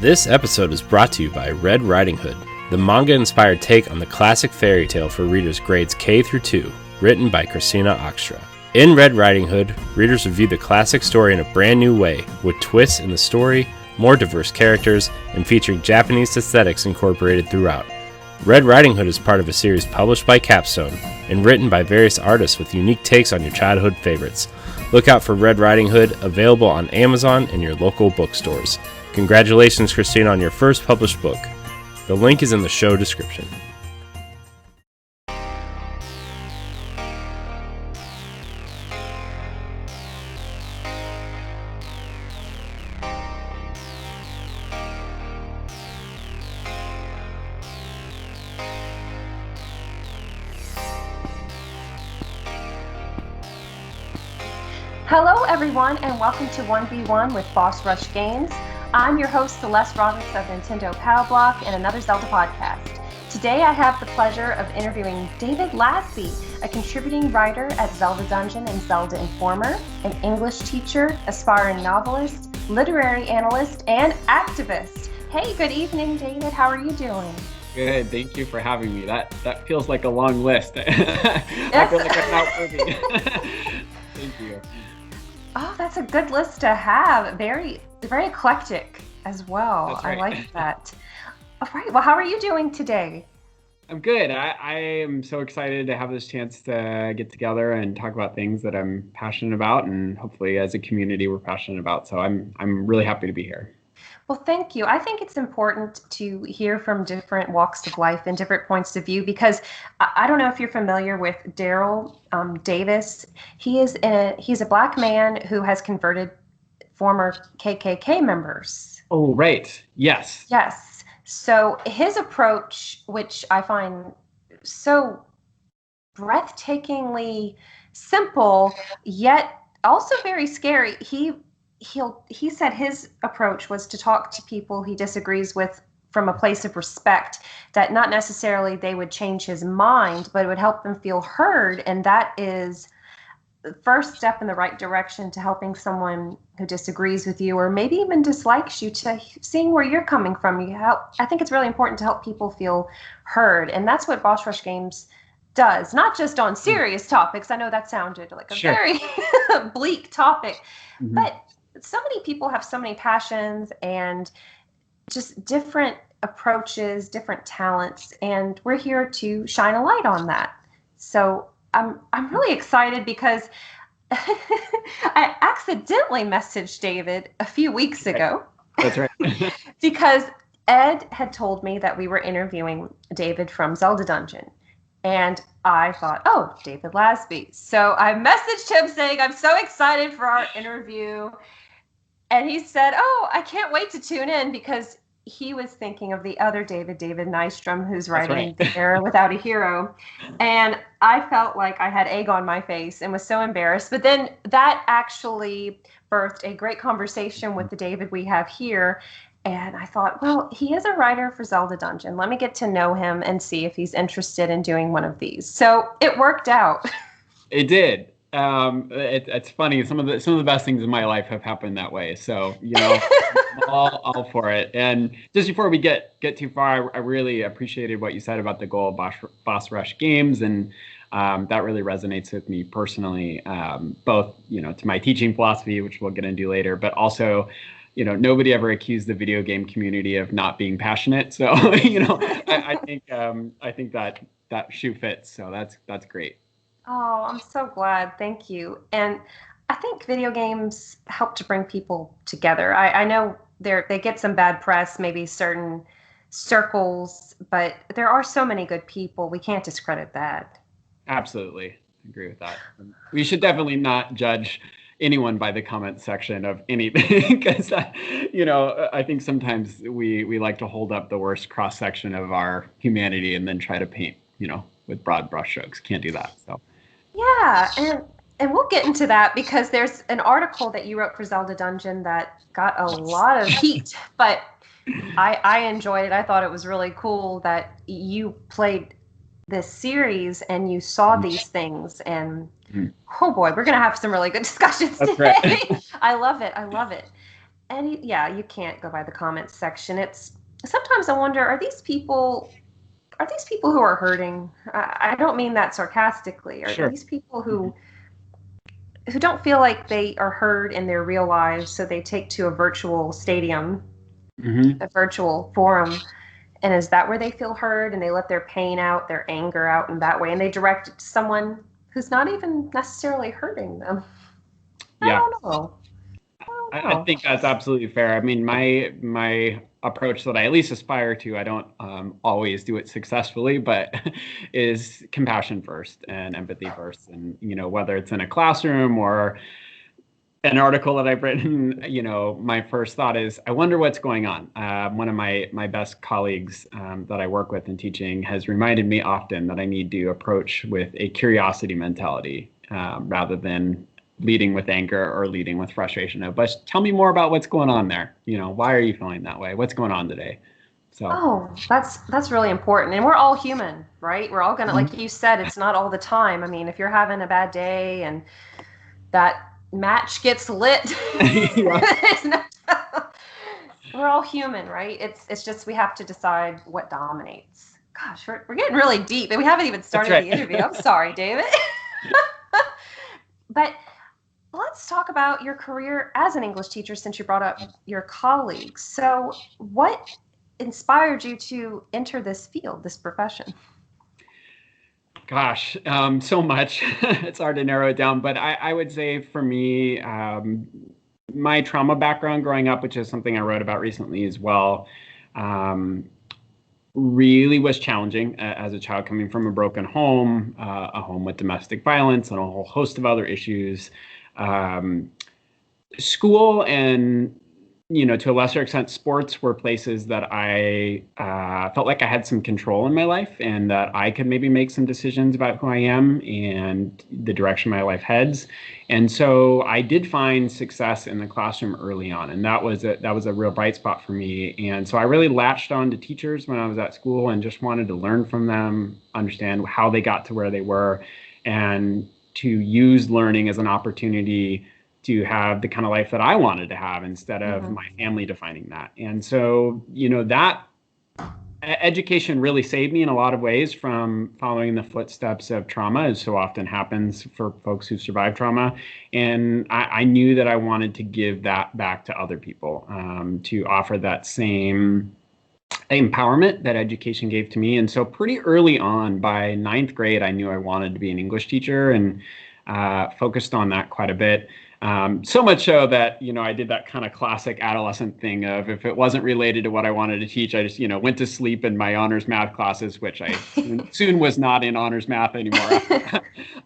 This episode is brought to you by Red Riding Hood, the manga-inspired take on the classic fairy tale for readers grades K through 2, written by Christina Oxtra. In Red Riding Hood, readers review the classic story in a brand new way, with twists in the story, more diverse characters, and featuring Japanese aesthetics incorporated throughout. Red Riding Hood is part of a series published by Capstone and written by various artists with unique takes on your childhood favorites. Look out for Red Riding Hood, available on Amazon and your local bookstores. Congratulations, Christine, on your first published book. The link is in the show description. Hello everyone and welcome to 1v1 with Boss Rush Games. I'm your host Celeste of Nintendo Power Block and another Zelda podcast. Today I have the pleasure of interviewing David Lasby, a contributing writer at Zelda Dungeon and Zelda Informer, an English teacher, aspiring novelist, literary analyst, and activist. Hey, good evening David, how are you doing? Good, thank you for having me. That feels like a long list. I feel like I'm not working. Thank you. Oh, that's a good list to have. Very eclectic as well. That's right. I like that. All right. Well, how are you doing today? I'm good. I am so excited to have this chance to get together and talk about things that I'm passionate about, and hopefully as a community we're passionate about. So I'm really happy to be here. Well, thank you. I think it's important to hear from different walks of life and different points of view because I don't know if you're familiar with Daryl Davis. He's a black man who has converted former KKK members. Oh, right. Yes. Yes. So his approach, which I find so breathtakingly simple, yet also very scary, he said his approach was to talk to people he disagrees with from a place of respect, that not necessarily they would change his mind, but it would help them feel heard. And that is the first step in the right direction to helping someone who disagrees with you or maybe even dislikes you, to seeing where you're coming from. I think it's really important to help people feel heard. And that's what Boss Rush Games does, not just on serious topics. I know that sounded like a very bleak topic, but so many people have so many passions and just different approaches, different talents, and we're here to shine a light on that. So I'm really excited because I accidentally messaged David a few weeks ago. That's right. Because Ed had told me that we were interviewing David from Zelda Dungeon. And I thought, oh, David Lasby. So I messaged him saying, I'm so excited for our interview. And he said, oh, I can't wait to tune in, because he was thinking of the other David Nystrom, who's writing The Era Without a Hero. And I felt like I had egg on my face and was so embarrassed. But then that actually birthed a great conversation with the David we have here. And I thought, well, he is a writer for Zelda Dungeon. Let me get to know him and see if he's interested in doing one of these. So it worked out. It did. It's funny. Some of the best things in my life have happened that way. So, I'm all for it. And just before we get too far, I really appreciated what you said about the goal of Boss Rush Games, and that really resonates with me personally. Both, to my teaching philosophy, which we'll get into later, but also, nobody ever accused the video game community of not being passionate. So, I think that shoe fits. So that's great. Oh, I'm so glad. Thank you. And I think video games help to bring people together. I know they get some bad press, maybe certain circles, but there are so many good people. We can't discredit that. Absolutely. I agree with that. We should definitely not judge anyone by the comment section of anything, because I think sometimes we like to hold up the worst cross section of our humanity and then try to paint, with broad brushstrokes. Can't do that. So. Yeah, and we'll get into that, because there's an article that you wrote for Zelda Dungeon that got a lot of heat, but I enjoyed it. I thought it was really cool that you played this series and you saw these things, and oh boy, we're going to have some really good discussions today. Right. I love it. you can't go by the comments section. It's sometimes I wonder, are these people who are hurting? I don't mean that sarcastically. Are Sure. these people who don't feel like they are heard in their real lives, so they take to a virtual stadium, a virtual forum, and is that where they feel heard, and they let their pain out, their anger out in that way, and they direct it to someone who's not even necessarily hurting them? Yeah. I don't know. I think that's absolutely fair. I mean, my approach that I at least aspire to, I don't always do it successfully, but is compassion first and empathy first. And, whether it's in a classroom or an article that I've written, my first thought is, I wonder what's going on. One of my best colleagues that I work with in teaching has reminded me often that I need to approach with a curiosity mentality rather than leading with anger or leading with frustration. But tell me more about what's going on there. Why are you feeling that way? What's going on today? So. That's really important. And we're all human, right? We're all gonna, like you said, it's not all the time. I mean, if you're having a bad day and that match gets lit, we're all human, right? It's just we have to decide what dominates. Gosh, we're getting really deep, and we haven't even started the interview. I'm sorry, David. But let's talk about your career as an English teacher, since you brought up your colleagues. So what inspired you to enter this field, this profession? Gosh, so much. It's hard to narrow it down, but I would say for me, my trauma background growing up, which is something I wrote about recently as well, really was challenging as a child, coming from a broken home, a home with domestic violence and a whole host of other issues. School and, to a lesser extent, sports were places that I felt like I had some control in my life, and that I could maybe make some decisions about who I am and the direction my life heads. And so I did find success in the classroom early on, and that was a real bright spot for me. And so I really latched on to teachers when I was at school and just wanted to learn from them, understand how they got to where they were, and to use learning as an opportunity to have the kind of life that I wanted to have instead of my family defining that. And so, that education really saved me in a lot of ways from following the footsteps of trauma, as so often happens for folks who survive trauma. And I knew that I wanted to give that back to other people, to offer that same empowerment that education gave to me. And so pretty early on, by ninth grade, I knew I wanted to be an English teacher, and focused on that quite a bit. So much so that, I did that kind of classic adolescent thing of, if it wasn't related to what I wanted to teach, I just, went to sleep in my honors math classes, which I soon was not in honors math anymore.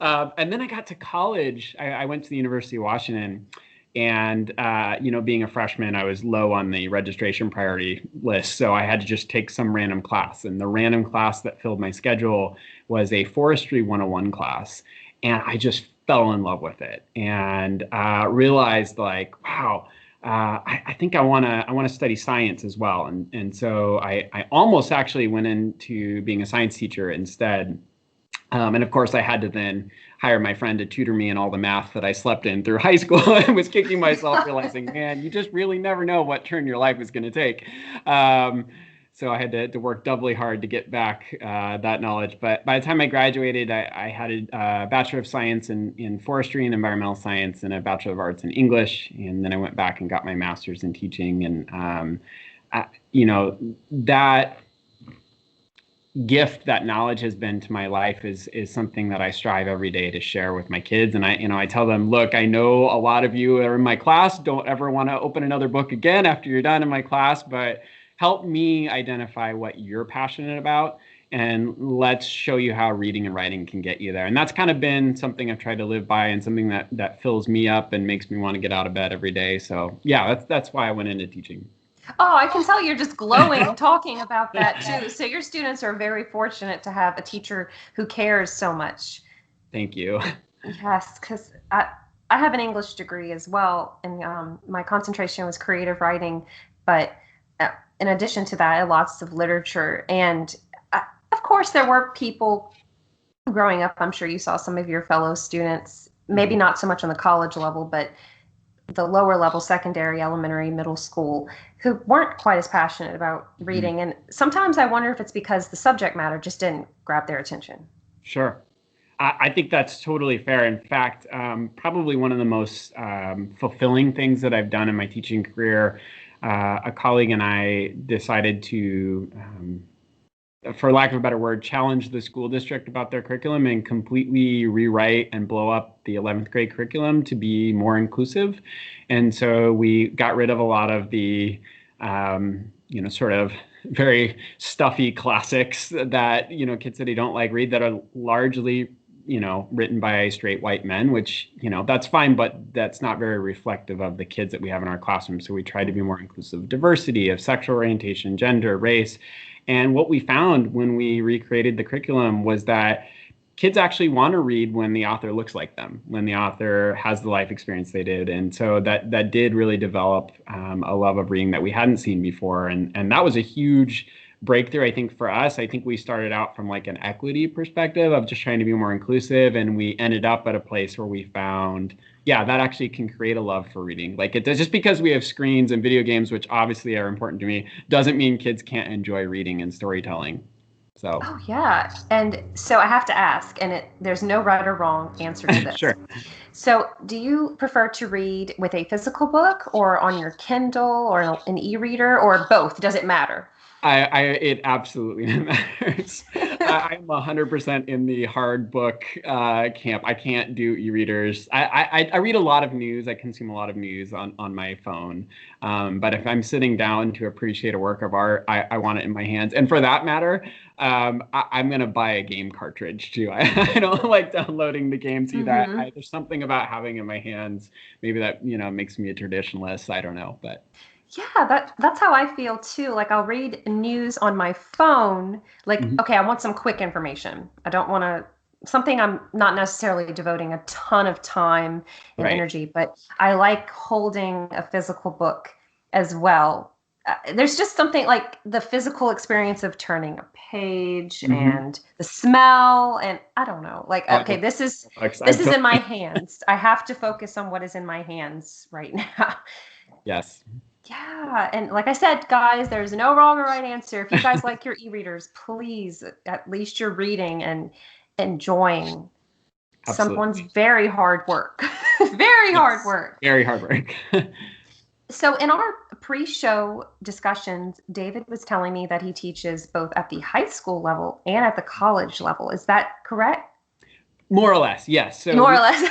And then I got to college. I went to the University of Washington, and, being a freshman, I was low on the registration priority list. So I had to just take some random class. And the random class that filled my schedule was a Forestry 101 class. And I just fell in love with it, and realized, like, wow, I think I want to study science as well. And so I almost actually went into being a science teacher instead. And of course, I had to then hire my friend to tutor me in all the math that I slept in through high school, and was kicking myself, realizing, man, you just really never know what turn your life is going to take. So I had to work doubly hard to get back that knowledge. But by the time I graduated, I had a Bachelor of Science in Forestry and Environmental Science, and a Bachelor of Arts in English. And then I went back and got my master's in teaching. And, that gift that knowledge has been to my life is something that I strive every day to share with my kids. And I tell them, look, I know a lot of you are in my class, don't ever want to open another book again after you're done in my class, but help me identify what you're passionate about, and let's show you how reading and writing can get you there. And that's kind of been something I've tried to live by, and something that fills me up and makes me want to get out of bed every day. So yeah, that's why I went into teaching. Oh, I can tell you're just glowing talking about that too. So your students are very fortunate to have a teacher who cares so much. Thank you. Yes, because I have an English degree as well, and my concentration was creative writing, but in addition to that, lots of literature. And of course, there were people growing up. I'm sure you saw some of your fellow students, maybe not so much on the college level, but the lower level, secondary, elementary, middle school, who weren't quite as passionate about reading. And sometimes I wonder if it's because the subject matter just didn't grab their attention. Sure. I think that's totally fair. In fact, probably one of the most fulfilling things that I've done in my teaching career, a colleague and I decided to, for lack of a better word, challenge the school district about their curriculum and completely rewrite and blow up the 11th grade curriculum to be more inclusive. And so we got rid of a lot of the, sort of very stuffy classics that, kids today don't like read, that are largely written by straight white men, which, that's fine, but that's not very reflective of the kids that we have in our classroom. So we try to be more inclusive of diversity, of sexual orientation, gender, race. And what we found when we recreated the curriculum was that kids actually want to read when the author looks like them, when the author has the life experience they did. And so that did really develop a love of reading that we hadn't seen before. And that was a huge breakthrough, I think, for us. I think we started out from like an equity perspective of just trying to be more inclusive, and we ended up at a place where we found, that actually can create a love for reading. Like, it does, just because we have screens and video games, which obviously are important to me, doesn't mean kids can't enjoy reading and storytelling. So. Oh yeah, and so I have to ask, and there's no right or wrong answer to this. Sure. So, do you prefer to read with a physical book, or on your Kindle, or an e-reader, or both? Does it matter? It absolutely matters. I'm 100% in the hard book camp. I can't do e-readers. I read a lot of news. I consume a lot of news on my phone. But if I'm sitting down to appreciate a work of art, I want it in my hands. And for that matter, I'm going to buy a game cartridge too. I don't like downloading the games either. There's something about having it in my hands. Maybe that, makes me a traditionalist. I don't know, but. Yeah, that's how I feel too. Like, I'll read news on my phone. Like, okay, I want some quick information. I don't want something I'm not necessarily devoting a ton of time and energy, but I like holding a physical book as well. There's just something like the physical experience of turning a page and the smell, and I don't know, like, okay, this is in my hands. I have to focus on what is in my hands right now. Yes. Yeah, and like I said, guys, there's no wrong or right answer. If you guys like your e-readers, please, at least you're reading and enjoying someone's very hard work. Very hard work. Very hard work. So in our pre-show discussions, David was telling me that he teaches both at the high school level and at the college level. Is that correct? More or less, yes. So more or less.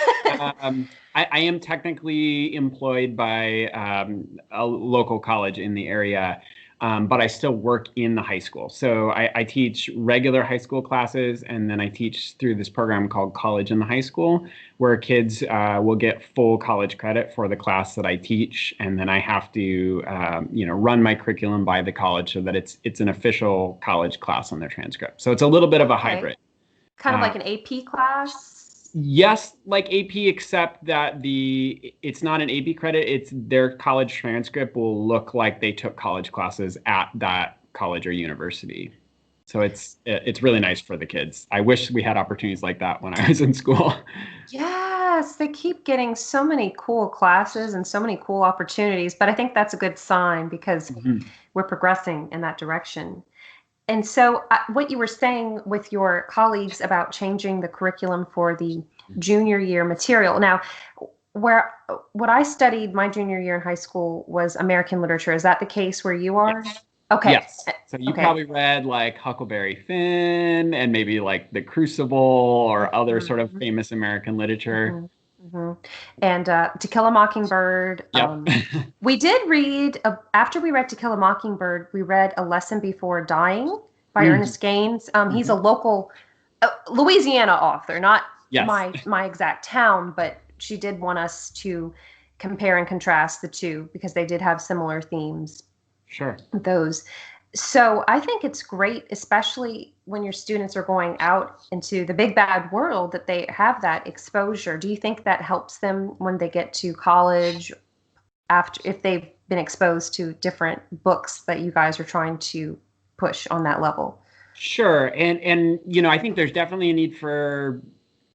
I am technically employed by a local college in the area, but I still work in the high school. So I teach regular high school classes, and then I teach through this program called College in the High School, where kids will get full college credit for the class that I teach, and then I have to run my curriculum by the college so that it's an official college class on their transcript. So it's a little bit of a hybrid. Kind of like an AP class? Yes, like AP, except that it's not an AP credit. It's their college transcript will look like they took college classes at that college or university. So it's really nice for the kids. I wish we had opportunities like that when I was in school. Yes, they keep getting so many cool classes and so many cool opportunities, but I think that's a good sign because we're progressing in that direction. And so what you were saying with your colleagues about changing the curriculum for the junior year material. Now, what I studied my junior year in high school was American literature. Is that the case where you are? Yes. Okay. Yes. So you probably read like Huckleberry Finn and maybe like The Crucible or other sort of famous American literature. And To Kill a Mockingbird. Yep. We did read, after we read To Kill a Mockingbird, we read A Lesson Before Dying by Ernest Gaines. He's a local Louisiana author, not my exact town, but she did want us to compare and contrast the two because they did have similar themes. Sure. Those. So I think it's great, especially when your students are going out into the big bad world, that they have that exposure. Do you think that helps them when they get to college, if they've been exposed to different books that you guys are trying to push on that level? Sure. And I think there's definitely a need for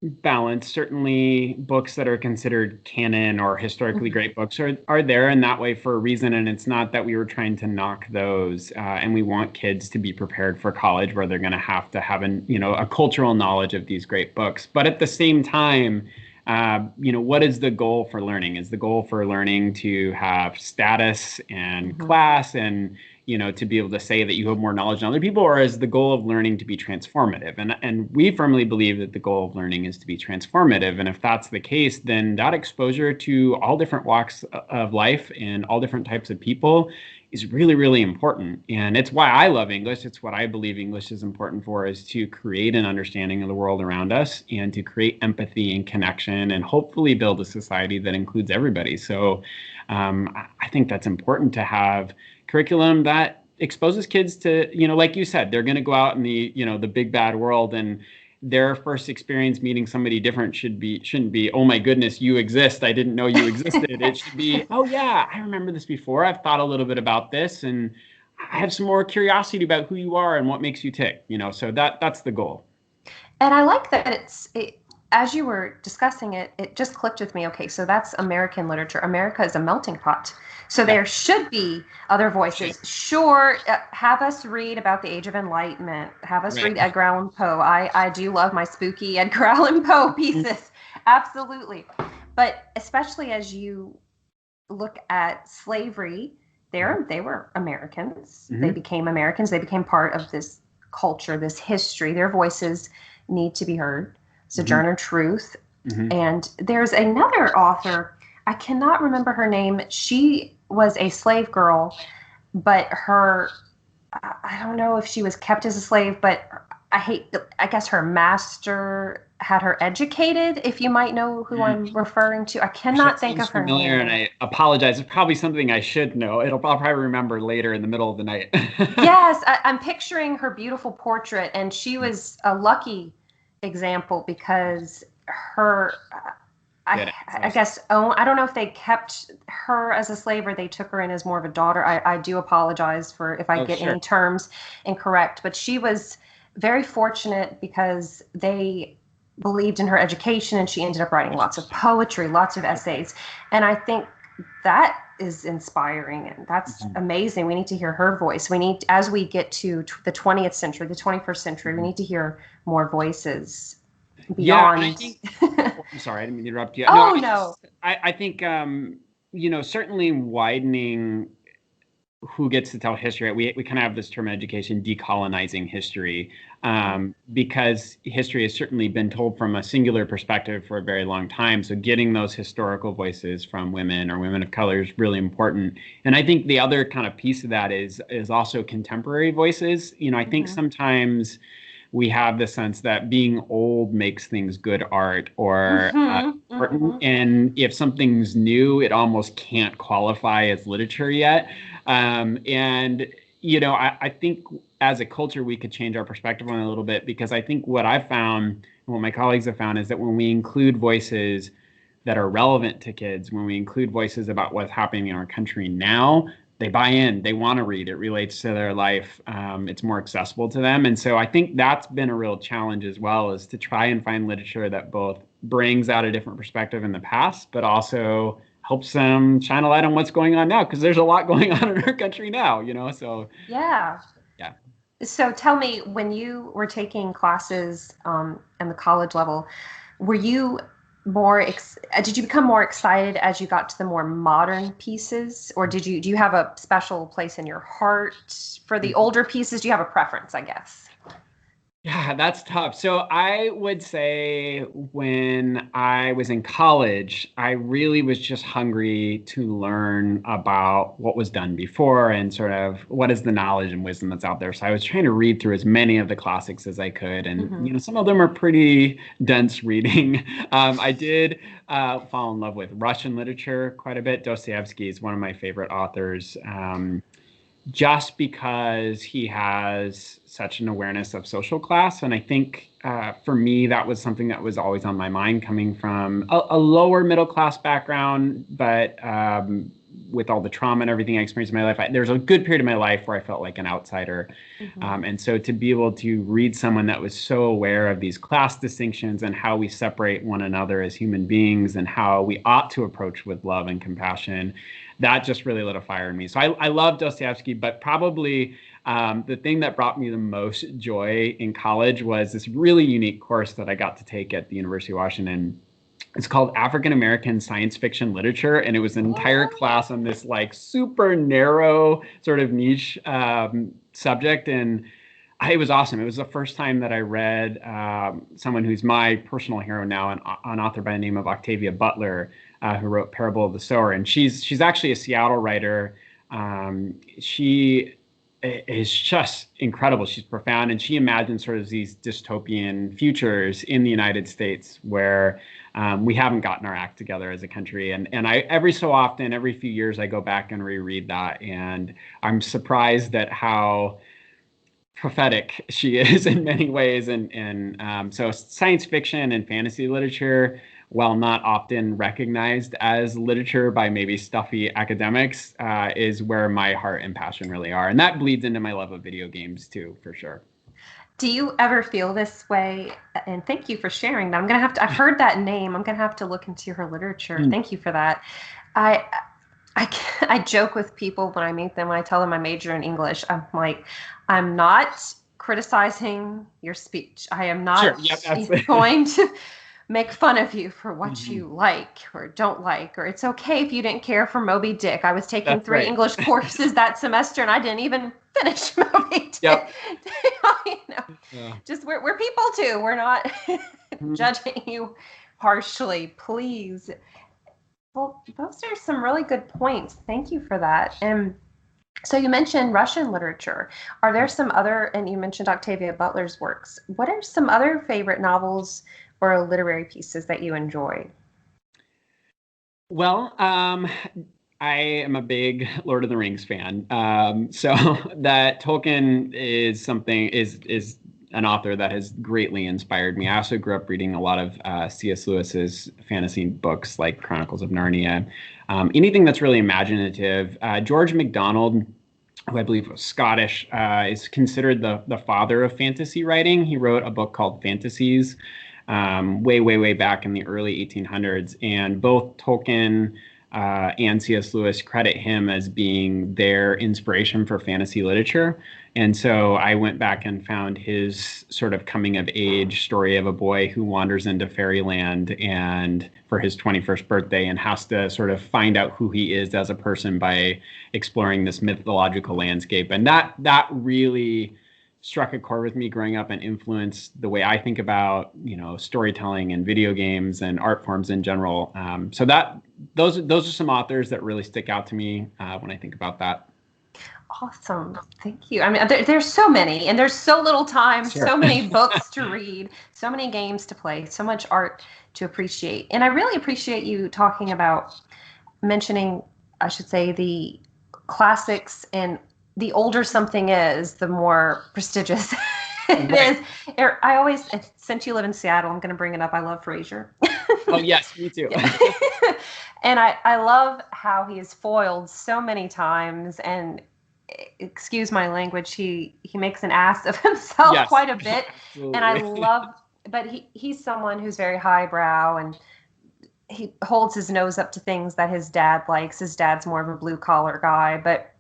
balance. Certainly books that are considered canon or historically great books are there in that way for a reason. And it's not that we were trying to knock those. And we want kids to be prepared for college where they're going to have a cultural knowledge of these great books. But at the same time, what is the goal for learning? Is the goal for learning to have status and class and to be able to say that you have more knowledge than other people, or is the goal of learning to be transformative? And we firmly believe that the goal of learning is to be transformative. And if that's the case, then that exposure to all different walks of life and all different types of people is really, really important. And it's why I love English. It's what I believe English is important for, is to create an understanding of the world around us and to create empathy and connection and hopefully build a society that includes everybody. So I think that's important to have curriculum that exposes kids to, like you said, they're going to go out in the big bad world, and their first experience meeting somebody different shouldn't be, oh my goodness, you exist, I didn't know you existed. It should be, oh yeah, I remember this before, I've thought a little bit about this, and I have some more curiosity about who you are and what makes you tick. So that's the goal. And I like that as you were discussing it, it just clicked with me. Okay, so that's American literature. America is a melting pot. So there should be other voices. Sure, have us read about the Age of Enlightenment. Have us read Edgar Allan Poe. I do love my spooky Edgar Allan Poe pieces. Absolutely. But especially as you look at slavery, they were Americans. They became Americans. They became part of this culture, this history. Their voices need to be heard. Sojourner Truth. And there's another author, I cannot remember her name. She was a slave girl, but I don't know if she was kept as a slave, but I guess her master had her educated, if you might know who I'm referring to. I cannot think of her name. And I apologize. It's probably something I should know. I'll probably remember later in the middle of the night. Yes, I'm picturing her beautiful portrait, and she was a lucky example because I guess I don't know if they kept her as a slave or they took her in as more of a daughter. I do apologize for if I get any terms incorrect, but she was very fortunate because they believed in her education, and she ended up writing lots of poetry, lots of essays. And I think that is inspiring, and that's amazing. We need to hear her voice. As we get to the 20th century, the 21st century, we need to hear more voices beyond. Yeah, I think, I'm sorry, I didn't mean to interrupt you. No. I think, certainly widening who gets to tell history. We kind of have this term in education, decolonizing history, because history has certainly been told from a singular perspective for a very long time. So getting those historical voices from women or women of color is really important. And I think the other kind of piece of that is also contemporary voices. I think sometimes we have the sense that being old makes things good art or important. And if something's new, it almost can't qualify as literature yet. I think as a culture, we could change our perspective on it a little bit, because I think what I've found and what my colleagues have found is that when we include voices that are relevant to kids, when we include voices about what's happening in our country now, they buy in, they want to read, it relates to their life, it's more accessible to them. And so I think that's been a real challenge as well, is to try and find literature that both brings out a different perspective in the past, but also helps them shine a light on what's going on now, because there's a lot going on in our country now, so. Yeah. So tell me, when you were taking classes in the college level, were you did you become more excited as you got to the more modern pieces, or do you have a special place in your heart for the older pieces? Do you have a preference, I guess? Yeah, that's tough. So I would say when I was in college, I really was just hungry to learn about what was done before and sort of what is the knowledge and wisdom that's out there. So I was trying to read through as many of the classics as I could. And, some of them are pretty dense reading. I did fall in love with Russian literature quite a bit. Dostoevsky is one of my favorite authors. Just because he has such an awareness of social class. And I think for me, that was something that was always on my mind, coming from a lower middle class background, but with all the trauma and everything I experienced in my life, there's a good period of my life where I felt like an outsider. And so to be able to read someone that was so aware of these class distinctions and how we separate one another as human beings and how we ought to approach with love and compassion, that just really lit a fire in me. So I love Dostoevsky, but probably the thing that brought me the most joy in college was this really unique course that I got to take at the University of Washington. It's called African American Science Fiction Literature, and it was an entire class on this like super narrow sort of niche subject, and it was awesome. It was the first time that I read someone who's my personal hero now, an author by the name of Octavia Butler, who wrote Parable of the Sower, and she's actually a Seattle writer. She is just incredible. She's profound, and she imagines sort of these dystopian futures in the United States where we haven't gotten our act together as a country. And I every so often, every few years, I go back and reread that, and I'm surprised at how prophetic she is in many ways. And so science fiction and fantasy literature, while not often recognized as literature by maybe stuffy academics, is where my heart and passion really are. And that bleeds into my love of video games too, for sure. Do you ever feel this way? And thank you for sharing that. I've heard that name. I'm going to have to look into her literature. Thank you for that. I joke with people when I meet them, when I tell them I major in English, I'm like, I'm not criticizing your speech. I am not going to make fun of you for what you like or don't like, or it's okay if you didn't care for Moby Dick. I was taking three English courses that semester and I didn't even finish Moby Dick. Just we're people too. We're not judging you harshly, please. Well, those are some really good points. Thank you for that. And so you mentioned Russian literature. Are there some other, and you mentioned Octavia Butler's works. What are some other favorite novels or literary pieces that you enjoy? Well, I am a big Lord of the Rings fan. So that Tolkien is an author that has greatly inspired me. I also grew up reading a lot of C.S. Lewis's fantasy books like Chronicles of Narnia. Anything that's really imaginative. George MacDonald, who I believe was Scottish, is considered the father of fantasy writing. He wrote a book called Fantasies way back in the early 1800s. And both Tolkien and C.S. Lewis credit him as being their inspiration for fantasy literature. And so I went back and found his sort of coming of age story of a boy who wanders into fairyland and for his 21st birthday and has to sort of find out who he is as a person by exploring this mythological landscape. And that really struck a chord with me growing up and influenced the way I think about, storytelling and video games and art forms in general. So those are some authors that really stick out to me when I think about that. Awesome. Thank you. I mean, there's so many, and there's so little time, so many books to read, so many games to play, so much art to appreciate. And I really appreciate you mentioning, I should say, the classics, and the older something is, the more prestigious it is. I always, since you live in Seattle, I'm going to bring it up. I love Frasier. Oh, yes, me too. And I love how he is foiled so many times, and excuse my language, he makes an ass of himself quite a bit. Absolutely. And I love, but he's someone who's very highbrow, and he holds his nose up to things that his dad likes. His dad's more of a blue collar guy, but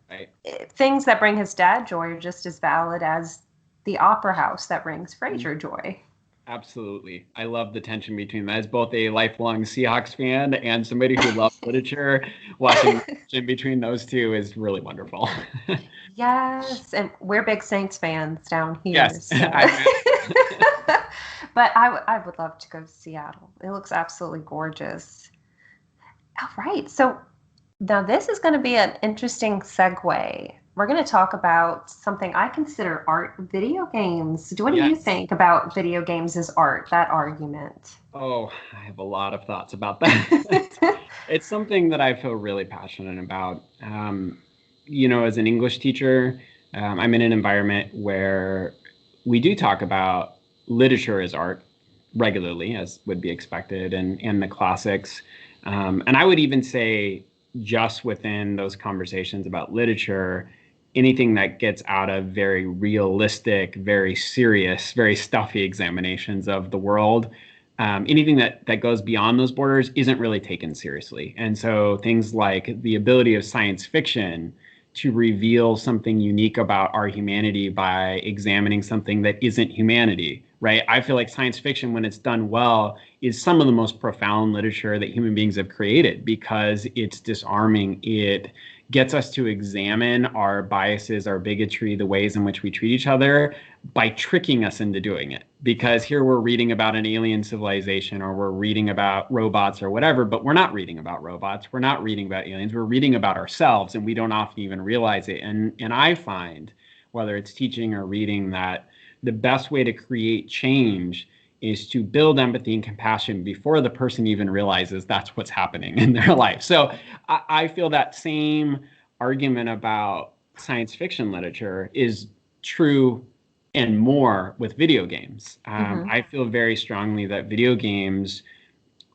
things that bring his dad joy are just as valid as the opera house that brings Frasier joy. Absolutely. I love the tension between that. As both a lifelong Seahawks fan and somebody who loves literature, watching in between those two is really wonderful. Yes, and we're big Saints fans down here. Yes, so. But I would love to go to Seattle. It looks absolutely gorgeous. All right, so now this is going to be an interesting segue. We're going to talk about something I consider art, video games. What do you think about video games as art, that argument? Oh, I have a lot of thoughts about that. It's something that I feel really passionate about. As an English teacher, I'm in an environment where we do talk about literature as art regularly, as would be expected, and the classics. And I would even say just within those conversations about literature, anything that gets out of very realistic, very serious, very stuffy examinations of the world, anything that goes beyond those borders isn't really taken seriously. And so things like the ability of science fiction to reveal something unique about our humanity by examining something that isn't humanity, right? I feel like science fiction, when it's done well, is some of the most profound literature that human beings have created because it's disarming. It gets us to examine our biases, our bigotry, the ways in which we treat each other by tricking us into doing it. Because here we're reading about an alien civilization, or we're reading about robots or whatever, but we're not reading about robots. We're not reading about aliens. We're reading about ourselves, and we don't often even realize it. And I find, whether it's teaching or reading, that the best way to create change is to build empathy and compassion before the person even realizes that's what's happening in their life. So I feel that same argument about science fiction literature is true and more with video games. I feel very strongly that video games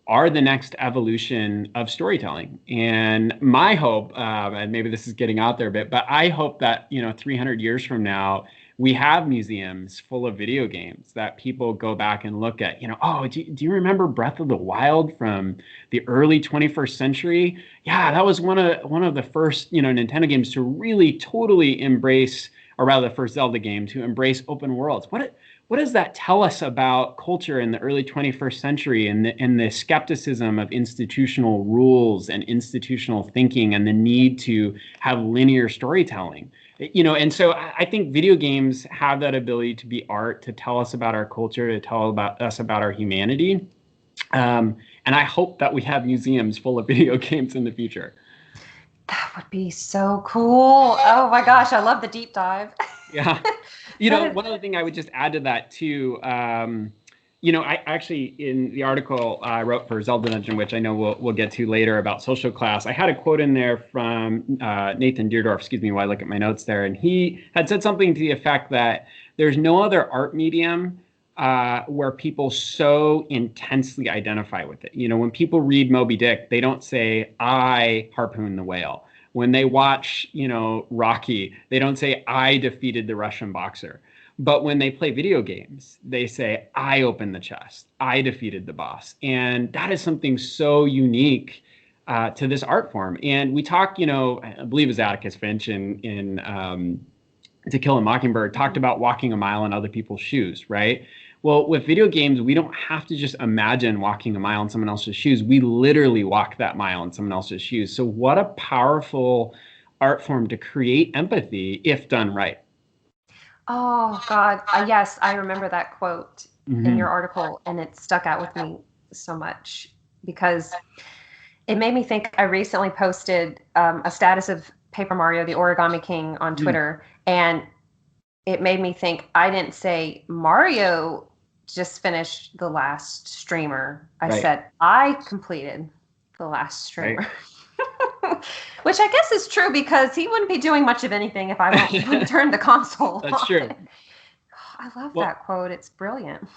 are the next evolution of storytelling. And my hope, and maybe this is getting out there a bit, but I hope that, 300 years from now, we have museums full of video games that people go back and look at. Oh, do you remember Breath of the Wild from the early 21st century? Yeah, that was one of the first, Nintendo games to really totally embrace, or rather the first Zelda game to embrace open worlds. What does that tell us about culture in the early 21st century and the skepticism of institutional rules and institutional thinking and the need to have linear storytelling? And so I think video games have that ability to be art, to tell us about our culture, to tell us about our humanity. And I hope that we have museums full of video games in the future. That would be so cool. Oh my gosh, I love the deep dive. Yeah. One other thing I would just add to that too, I actually, in the article I wrote for Zelda Dungeon, which I know we'll get to later about social class, I had a quote in there from Nathan Deardorff, while I look at my notes there. And he had said something to the effect that there's no other art medium where people so intensely identify with it. When people read Moby Dick, they don't say, I harpooned the whale. When they watch, Rocky, they don't say, I defeated the Russian boxer. But when they play video games, they say, I opened the chest. I defeated the boss. And that is something so unique to this art form. And we talk, I believe it was Atticus Finch in To Kill a Mockingbird, talked about walking a mile in other people's shoes, right? Well, with video games, we don't have to just imagine walking a mile in someone else's shoes. We literally walk that mile in someone else's shoes. So what a powerful art form to create empathy if done right. Oh, God. Yes, I remember that quote in your article, and it stuck out with me so much because it made me think. I recently posted a status of Paper Mario, the Origami King on Twitter, and it made me think. I didn't say Mario just finished the last streamer. I said I completed the last streamer. Right. Which I guess is true because he wouldn't be doing much of anything if I wouldn't turn the console on. That's true. I love that quote. It's brilliant.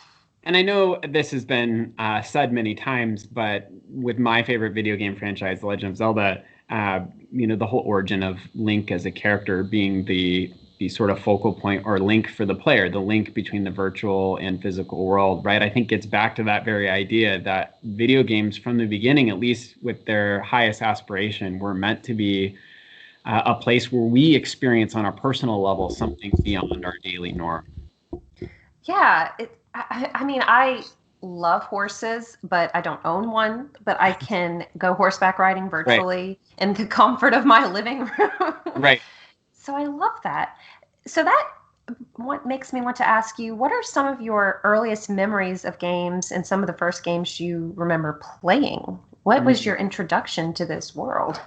And I know this has been said many times, but with my favorite video game franchise, The Legend of Zelda, the whole origin of Link as a character being the sort of focal point or link for the player, the link between the virtual and physical world, right? I think gets back to that very idea that video games from the beginning, at least with their highest aspiration, were meant to be a place where we experience on a personal level something beyond our daily norm. Yeah. I love horses, but I don't own one, but I can go horseback riding virtually in the comfort of my living room. Right. So I love that. So that what makes me want to ask you, what are some of your earliest memories of games and some of the first games you remember playing? What was your introduction to this world?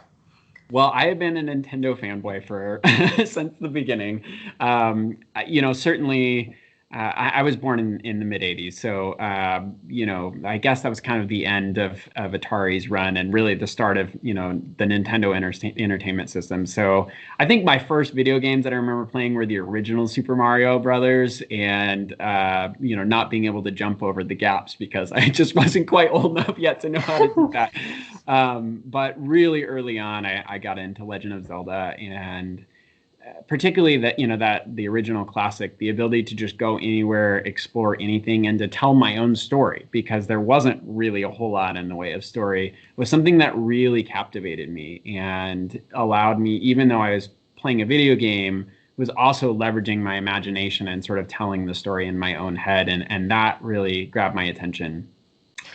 Well, I have been a Nintendo fanboy for since the beginning. Certainly I was born in the mid 80s. So, I guess that was kind of the end of Atari's run and really the start of, the Nintendo Entertainment System. So I think my first video games that I remember playing were the original Super Mario Brothers and, not being able to jump over the gaps because I just wasn't quite old enough yet to know how to do that. But really early on, I got into Legend of Zelda and particularly that the original classic, the ability to just go anywhere, explore anything, and to tell my own story, because there wasn't really a whole lot in the way of story, was something that really captivated me and allowed me, even though I was playing a video game, was also leveraging my imagination and sort of telling the story in my own head, and that really grabbed my attention.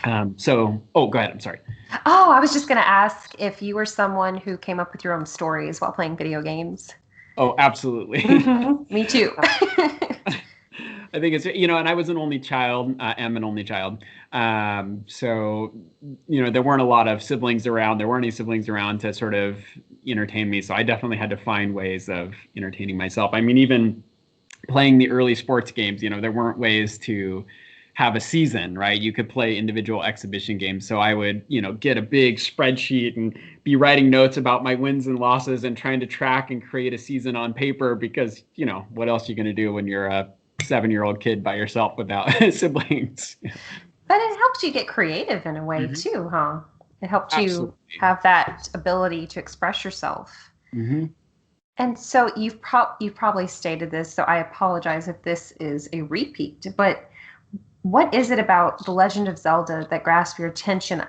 Go ahead. I'm sorry. Oh, I was just going to ask if you were someone who came up with your own stories while playing video games. Oh, absolutely. Mm-hmm. Me too. I think it's, and I was an only child, am an only child. So, there weren't a lot of siblings around. There weren't any siblings around to sort of entertain me. So I definitely had to find ways of entertaining myself. I mean, even playing the early sports games, there weren't ways to have a season, right? You could play individual exhibition games. So I would, get a big spreadsheet and be writing notes about my wins and losses and trying to track and create a season on paper because, what else are you going to do when you're a 7-year-old kid by yourself without siblings? But it helps you get creative in a way too, huh? It helps Absolutely. You have that ability to express yourself. Mm-hmm. And so you've probably stated this, so I apologize if this is a repeat, but what is it about The Legend of Zelda that grasps your attention?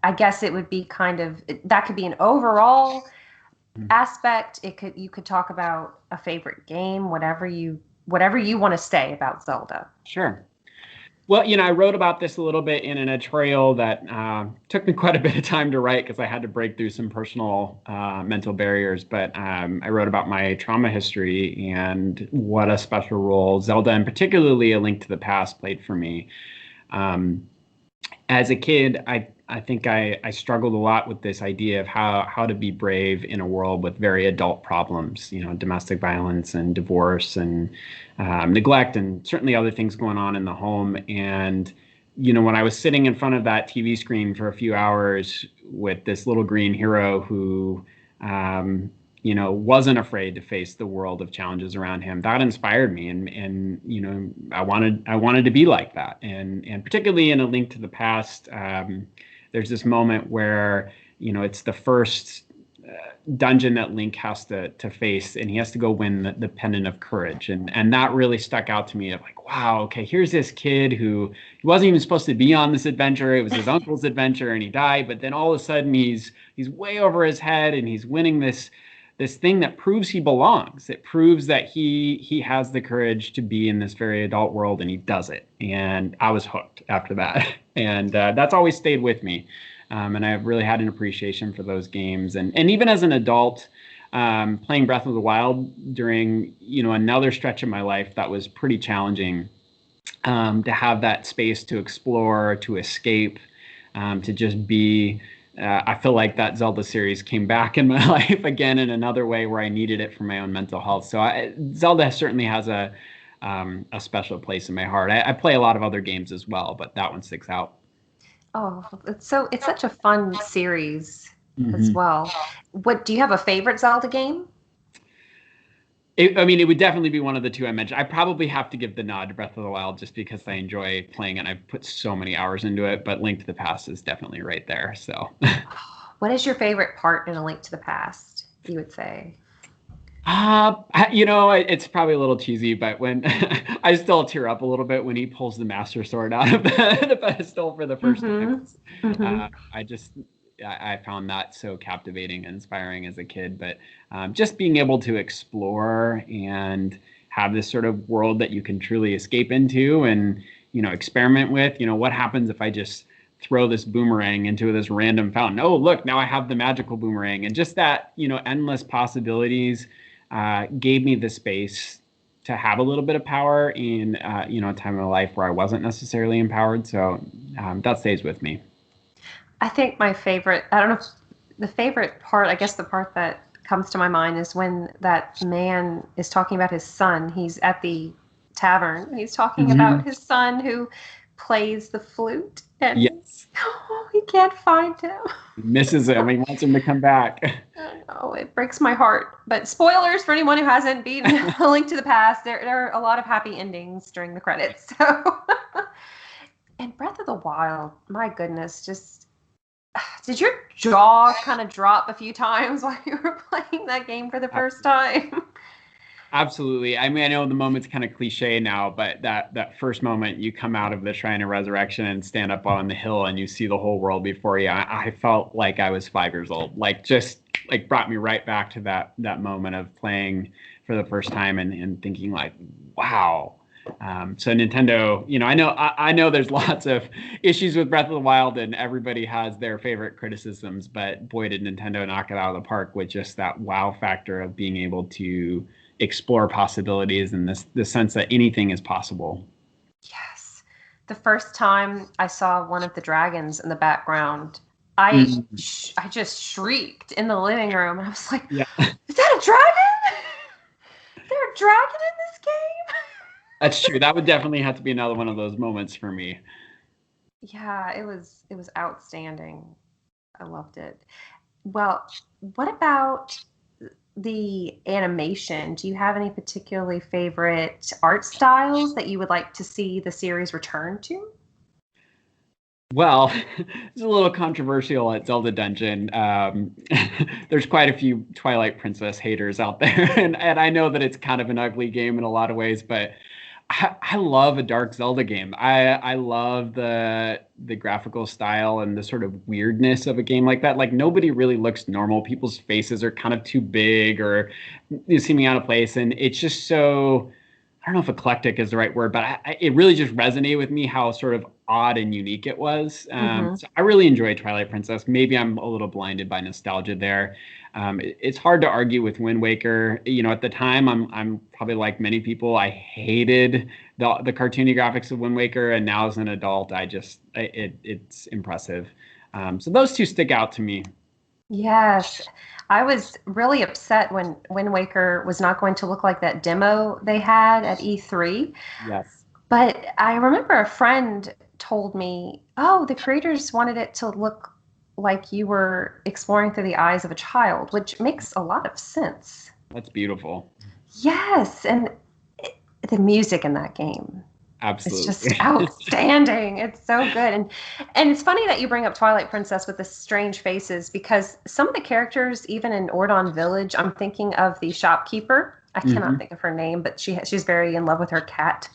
I guess it would be that could be an overall aspect. You could talk about a favorite game, whatever you want to say about Zelda. Sure. Well, I wrote about this a little bit in an editorial that took me quite a bit of time to write because I had to break through some personal mental barriers. But I wrote about my trauma history and what a special role Zelda, and particularly A Link to the Past, played for me. As a kid, I think I struggled a lot with this idea of how to be brave in a world with very adult problems, domestic violence and divorce and neglect and certainly other things going on in the home. And, when I was sitting in front of that TV screen for a few hours with this little green hero who, wasn't afraid to face the world of challenges around him, that inspired me. And I wanted to be like that. And particularly in A Link to the Past, there's this moment where, it's the first dungeon that Link has to face, and he has to go win the Pendant of Courage. And that really stuck out to me of like, wow, okay, here's this kid who he wasn't even supposed to be on this adventure. It was his uncle's adventure and he died. But then all of a sudden he's way over his head and he's winning this thing that proves he belongs. It proves that he has the courage to be in this very adult world, and he does it. And I was hooked after that. And that's always stayed with me. And I've really had an appreciation for those games. And even as an adult, playing Breath of the Wild during, another stretch of my life that was pretty challenging, to have that space to explore, to escape, to just be. I feel like that Zelda series came back in my life again in another way where I needed it for my own mental health. So Zelda certainly has a special place in my heart. I play a lot of other games as well, but that one sticks out. Oh, it's such a fun series as well. What do you have a favorite Zelda game? It would definitely be one of the two I mentioned. I probably have to give the nod to Breath of the Wild just because I enjoy playing it and I've put so many hours into it, but Link to the Past is definitely right there. So what is your favorite part in A Link to the Past, you would say? It's probably a little cheesy, but when I still tear up a little bit when he pulls the Master Sword out of the pedestal for the first time. I found that so captivating and inspiring as a kid. But just being able to explore and have this sort of world that you can truly escape into and, experiment with, what happens if I just throw this boomerang into this random fountain? Oh, look, now I have the magical boomerang. And just that, endless possibilities gave me the space to have a little bit of power in, a time in my life where I wasn't necessarily empowered. So that stays with me. I think my favorite, I don't know, the favorite part, I guess the part that comes to my mind is when that man is talking about his son. He's at the tavern. He's talking about his son who plays the flute, and Yes. he can't find him. He misses him. He wants him to come back. Oh, it breaks my heart. But spoilers for anyone who hasn't beaten A Link to the Past. There are a lot of happy endings during the credits. So, and Breath of the Wild, my goodness, just did your jaw kind of drop a few times while you were playing that game for the first time? Absolutely. I mean, I know the moment's kind of cliche now, but that first moment you come out of the Shrine of Resurrection and stand up on the hill and you see the whole world before you, I felt like I was 5 years old. Like, just like brought me right back to that moment of playing for the first time and thinking like, wow. So Nintendo, I know there's lots of issues with Breath of the Wild and everybody has their favorite criticisms, but boy, did Nintendo knock it out of the park with just that wow factor of being able to explore possibilities and the sense that anything is possible. Yes. The first time I saw one of the dragons in the background, I just shrieked in the living room. And I was like, yeah. Is that a dragon? Is there a dragon in this game? That's true. That would definitely have to be another one of those moments for me. Yeah, it was outstanding. I loved it. Well, what about the animation? Do you have any particularly favorite art styles that you would like to see the series return to? Well, it's a little controversial at Zelda Dungeon. There's quite a few Twilight Princess haters out there, and I know that it's kind of an ugly game in a lot of ways, but I love a dark Zelda game. I love the graphical style and the sort of weirdness of a game like that. Like, nobody really looks normal. People's faces are kind of too big or seeming out of place, and it's just so, I don't know if eclectic is the right word, but it really just resonated with me how sort of odd and unique it was. So I really enjoyed Twilight Princess. Maybe I'm a little blinded by nostalgia there. It's hard to argue with Wind Waker. At the time, I'm probably like many people, I hated the cartoony graphics of Wind Waker, and now as an adult, it's impressive. So those two stick out to me. Yes. I was really upset when Wind Waker was not going to look like that demo they had at E3. Yes. But I remember a friend told me, oh, the creators wanted it to look like you were exploring through the eyes of a child, which makes a lot of sense. That's beautiful. Yes, and the music in that game. Absolutely. It's just outstanding. It's so good. And it's funny that you bring up Twilight Princess with the strange faces, because some of the characters, even in Ordon Village, I'm thinking of the shopkeeper. I cannot think of her name, but she's very in love with her cat.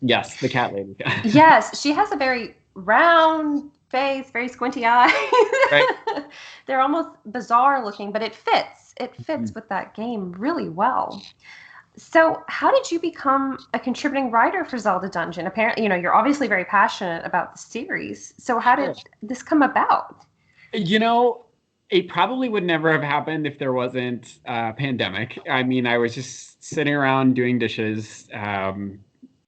Yes, the cat lady. Yes, she has a very round face, very squinty eyes. Right. They're almost bizarre looking, but it fits. It fits with that game really well. So how did you become a contributing writer for Zelda Dungeon? Apparently, you're obviously very passionate about the series. So how did this come about? It probably would never have happened if there wasn't a pandemic. I mean, I was just sitting around doing dishes,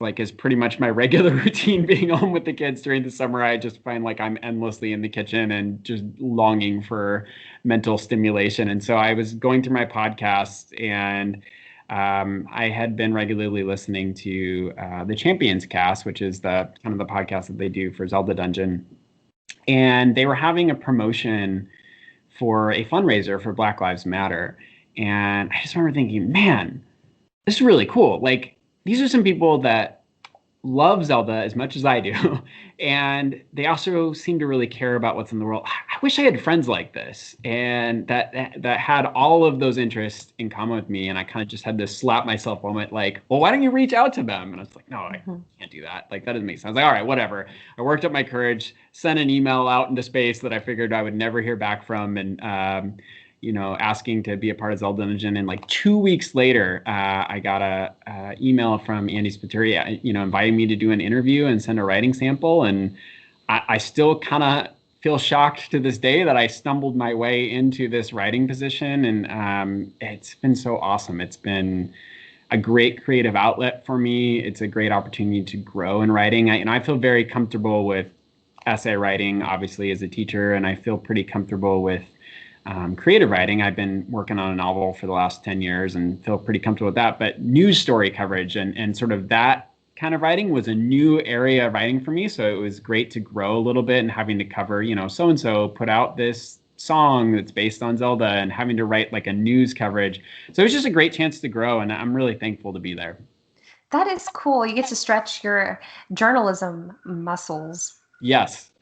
like is pretty much my regular routine being home with the kids during the summer. I just find like I'm endlessly in the kitchen and just longing for mental stimulation. And so I was going through my podcasts, and I had been regularly listening to the Champions Cast, which is the kind of the podcast that they do for Zelda Dungeon. And they were having a promotion for a fundraiser for Black Lives Matter. And I just remember thinking, man, this is really cool. Like, these are some people that love Zelda as much as I do. And they also seem to really care about what's in the world. I wish I had friends like this, and that had all of those interests in common with me. And I kind of just had this slap myself moment, like, well, why don't you reach out to them? And I was like, no, I can't do that. Like, that doesn't make sense. I was like, all right, whatever. I worked up my courage, sent an email out into space that I figured I would never hear back from, and asking to be a part of Zelda Dungeon. And like 2 weeks later, I got a email from Andy Spiteri, inviting me to do an interview and send a writing sample. And I still kind of feel shocked to this day that I stumbled my way into this writing position. And it's been so awesome. It's been a great creative outlet for me. It's a great opportunity to grow in writing. I feel very comfortable with essay writing, obviously, as a teacher, and I feel pretty comfortable with creative writing. I've been working on a novel for the last 10 years and feel pretty comfortable with that. But news story coverage and sort of that kind of writing was a new area of writing for me. So it was great to grow a little bit and having to cover, so-and-so put out this song that's based on Zelda and having to write like a news coverage. So it was just a great chance to grow, and I'm really thankful to be there. That is cool. You get to stretch your journalism muscles. Yes.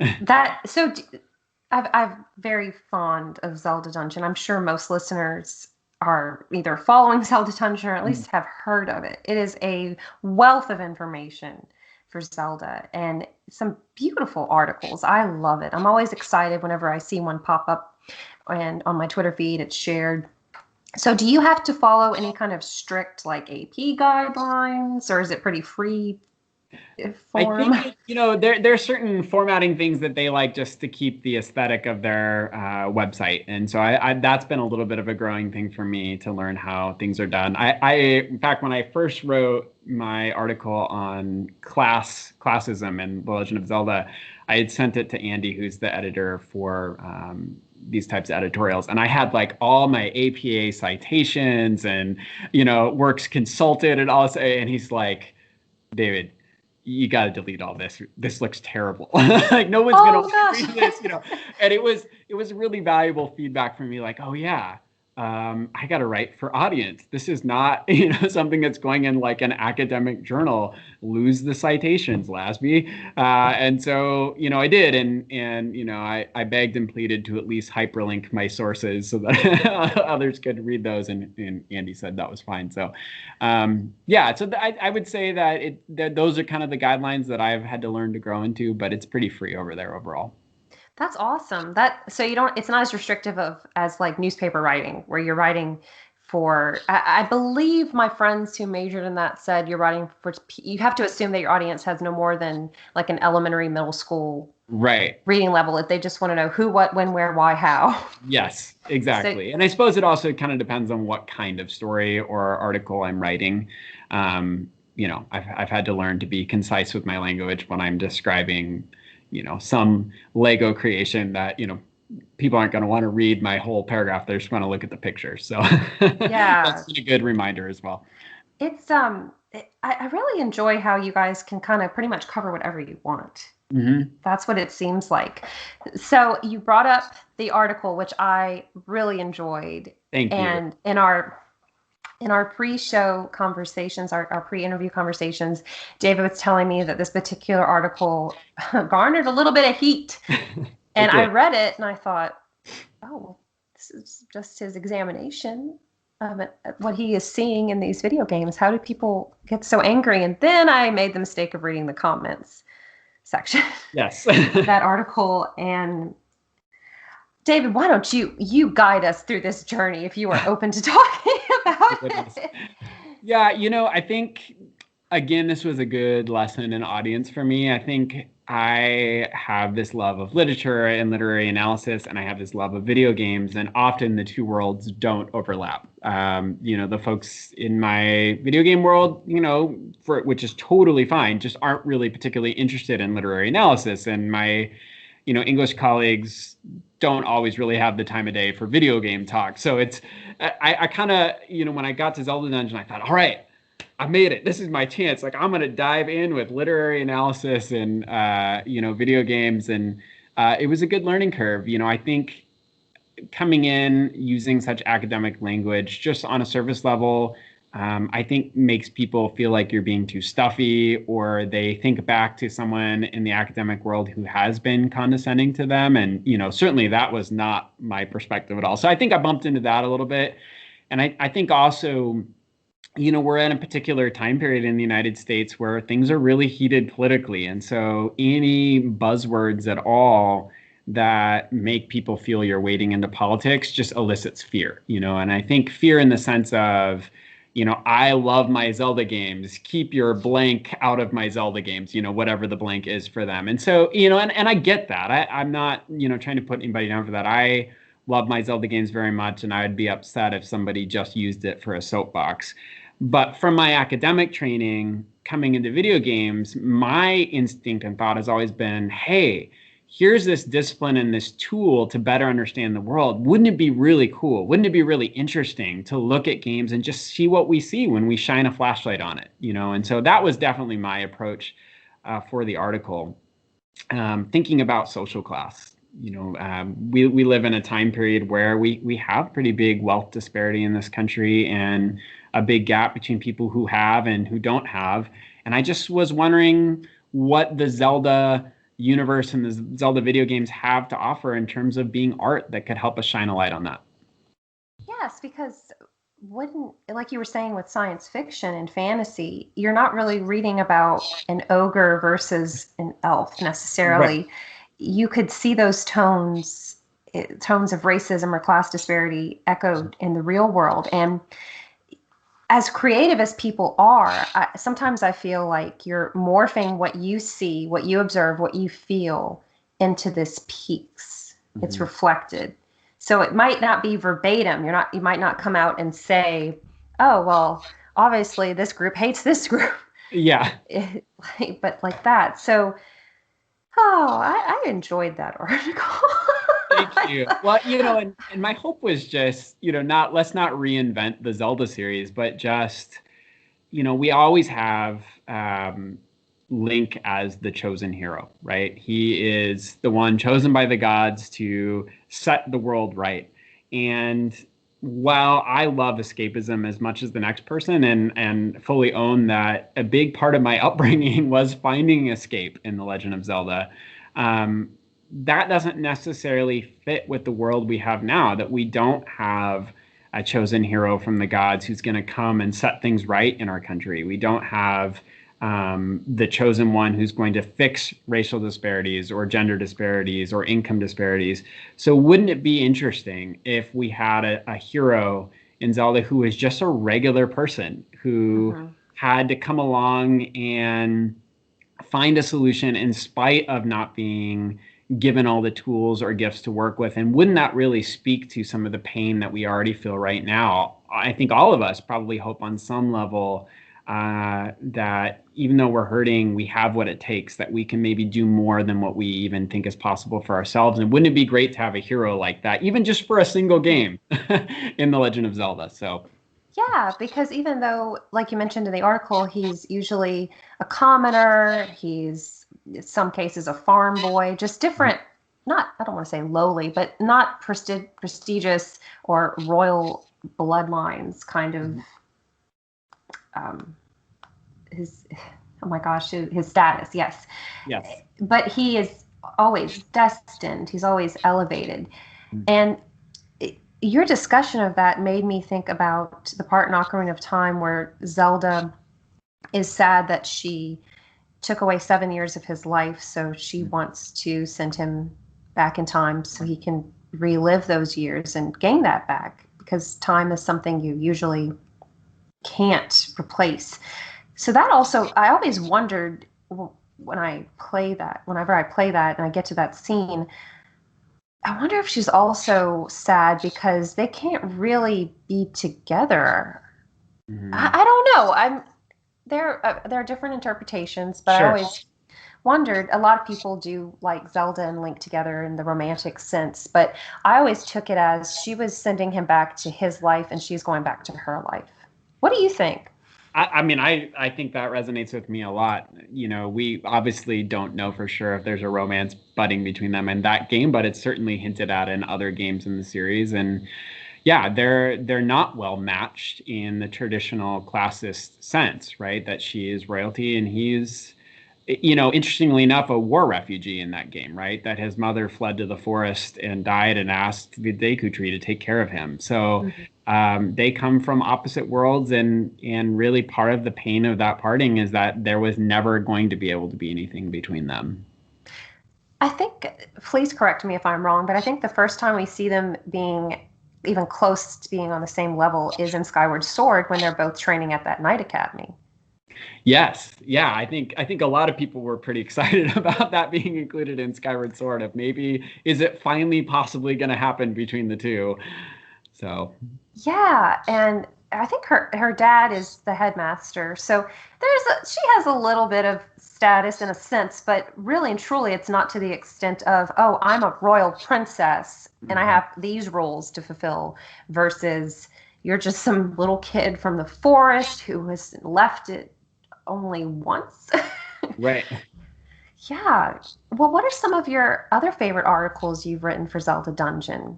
I'm very fond of Zelda Dungeon. I'm sure most listeners are either following Zelda Dungeon or at least have heard of it. It is a wealth of information for Zelda and some beautiful articles. I love it. I'm always excited whenever I see one pop up, and on my Twitter feed it's shared. So do you have to follow any kind of strict like AP guidelines, or is it pretty free form? I think, there are certain formatting things that they like just to keep the aesthetic of their website. And so I that's been a little bit of a growing thing for me to learn how things are done. In fact, when I first wrote my article on classism and The Legend of Zelda, I had sent it to Andy, who's the editor for these types of editorials. And I had like all my APA citations and, works consulted and all this. And he's like, David, you got to delete all this. This looks terrible. Like no one's going to read this, And it was really valuable feedback for me. Like, oh yeah, I got to write for audience. This is not, something that's going in like an academic journal. Lose the citations, Lasby. And so, I did. And I begged and pleaded to at least hyperlink my sources so that others could read those. And Andy said that was fine. So, so I would say that those are kind of the guidelines that I've had to learn to grow into, but it's pretty free over there overall. That's awesome. It's not as restrictive as like newspaper writing, where you're writing for, I believe my friends who majored in that said you have to assume that your audience has no more than like an elementary, middle school reading level if they just want to know who, what, when, where, why, how. Yes, exactly. And I suppose it also kind of depends on what kind of story or article I'm writing. I've had to learn to be concise with my language when I'm describing some Lego creation that, people aren't going to want to read my whole paragraph. They're just going to look at the picture. So yeah, that's a good reminder as well. It's, I really enjoy how you guys can kind of pretty much cover whatever you want. Mm-hmm. That's what it seems like. So you brought up the article, which I really enjoyed. Thank you. And in our pre-show conversations, our pre-interview conversations, David was telling me that this particular article garnered a little bit of heat. And I read it and I thought, oh, this is just his examination of what he is seeing in these video games. How do people get so angry? And then I made the mistake of reading the comments section. Yes. That article. And David, why don't you guide us through this journey if you are open to talking about it? Yeah, I think, again, this was a good lesson in audience for me. I think I have this love of literature and literary analysis, and I have this love of video games, and often the two worlds don't overlap. The folks in my video game world, which is totally fine, just aren't really particularly interested in literary analysis. And my, English colleagues don't always really have the time of day for video game talk. So I kind of, when I got to Zelda Dungeon, I thought, all right, I made it. This is my chance. Like, I'm going to dive in with literary analysis and, video games. And it was a good learning curve. I think coming in using such academic language just on a surface level, I think makes people feel like you're being too stuffy, or they think back to someone in the academic world who has been condescending to them. And, certainly that was not my perspective at all. So I think I bumped into that a little bit. And I think also, we're in a particular time period in the United States where things are really heated politically. And so any buzzwords at all that make people feel you're wading into politics just elicits fear, and I think fear in the sense of, I love my Zelda games, keep your blank out of my Zelda games, whatever the blank is for them. And so, and I get that. I'm not, trying to put anybody down for that. I love my Zelda games very much, and I would be upset if somebody just used it for a soapbox. But from my academic training coming into video games, my instinct and thought has always been, hey, here's this discipline and this tool to better understand the world. Wouldn't it be really cool? Wouldn't it be really interesting to look at games and just see what we see when we shine a flashlight on it? And so that was definitely my approach for the article. Thinking about social class, we live in a time period where we have pretty big wealth disparity in this country and a big gap between people who have and who don't have. And I just was wondering what the Zelda universe and the Zelda video games have to offer in terms of being art that could help us shine a light on that. Yes, because like you were saying with science fiction and fantasy, you're not really reading about an ogre versus an elf necessarily. Right. You could see those tones of racism or class disparity echoed in the real world. And as creative as people are, sometimes I feel like you're morphing what you see, what you observe, what you feel into this piece. Mm-hmm. It's reflected. So it might not be verbatim. You might not come out and say, oh, well, obviously this group hates this group. Yeah. But like that. So, I enjoyed that article. Thank you. Well, and my hope was just, let's not reinvent the Zelda series, but just, we always have Link as the chosen hero, right? He is the one chosen by the gods to set the world right. And while I love escapism as much as the next person and fully own that a big part of my upbringing was finding escape in The Legend of Zelda, that doesn't necessarily fit with the world we have now, that we don't have a chosen hero from the gods who's going to come and set things right in our country. We don't have the chosen one who's going to fix racial disparities or gender disparities or income disparities. So wouldn't it be interesting if we had a hero in Zelda who was just a regular person who had to come along and find a solution in spite of not being given all the tools or gifts to work with? And wouldn't that really speak to some of the pain that we already feel right now? I think all of us probably hope on some level that even though we're hurting, we have what it takes, that we can maybe do more than what we even think is possible for ourselves. And wouldn't it be great to have a hero like that, even just for a single game in The Legend of Zelda? So. Yeah, because even though, like you mentioned in the article, he's usually a commoner, he's in some cases a farm boy, just different, I don't want to say lowly, but not prestigious or royal bloodlines kind of his status. Yes. But he is always destined. He's always elevated. Mm-hmm. And your discussion of that made me think about the part in Ocarina of Time where Zelda is sad that she took away 7 years of his life. So she wants to send him back in time so he can relive those years and gain that back, because time is something you usually can't replace. So that also, I always wondered whenever I play that and I get to that scene, I wonder if she's also sad because they can't really be together. Mm-hmm. I don't know. There are different interpretations, but sure. I always wondered, a lot of people do like Zelda and Link together in the romantic sense, but I always took it as she was sending him back to his life and she's going back to her life. What do you think? I think that resonates with me a lot. We obviously don't know for sure if there's a romance budding between them in that game, but it's certainly hinted at in other games in the series. And yeah, they're not well matched in the traditional classist sense, right? That she is royalty and he's, interestingly enough, a war refugee in that game, right? That his mother fled to the forest and died and asked the Deku Tree to take care of him. So they come from opposite worlds, and really part of the pain of that parting is that there was never going to be able to be anything between them. I think, please correct me if I'm wrong, but I think the first time we see them being even close to being on the same level is in Skyward Sword, when they're both training at that Knight Academy. Yes. Yeah. I think a lot of people were pretty excited about that being included in Skyward Sword. Of maybe, is it finally possibly going to happen between the two? So. Yeah. And I think her dad is the headmaster. So she has a little bit of status in a sense, but really and truly, it's not to the extent of, oh, I'm a royal princess and I have these roles to fulfill, versus you're just some little kid from the forest who has left it only once. Right. Yeah. Well, what are some of your other favorite articles you've written for Zelda Dungeon?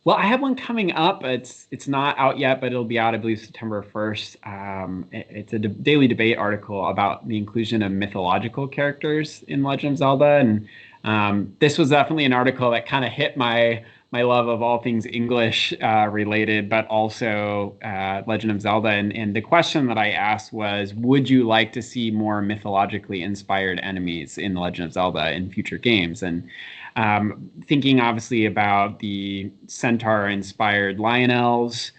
Well, I have one coming up. It's not out yet, but it'll be out, I believe, September 1st. It's a daily debate article about the inclusion of mythological characters in Legend of Zelda, and this was definitely an article that kind of hit my love of all things English related, but also Legend of Zelda. And the question that I asked was, would you like to see more mythologically inspired enemies in The Legend of Zelda in future games? And thinking obviously about the centaur-inspired Lionels.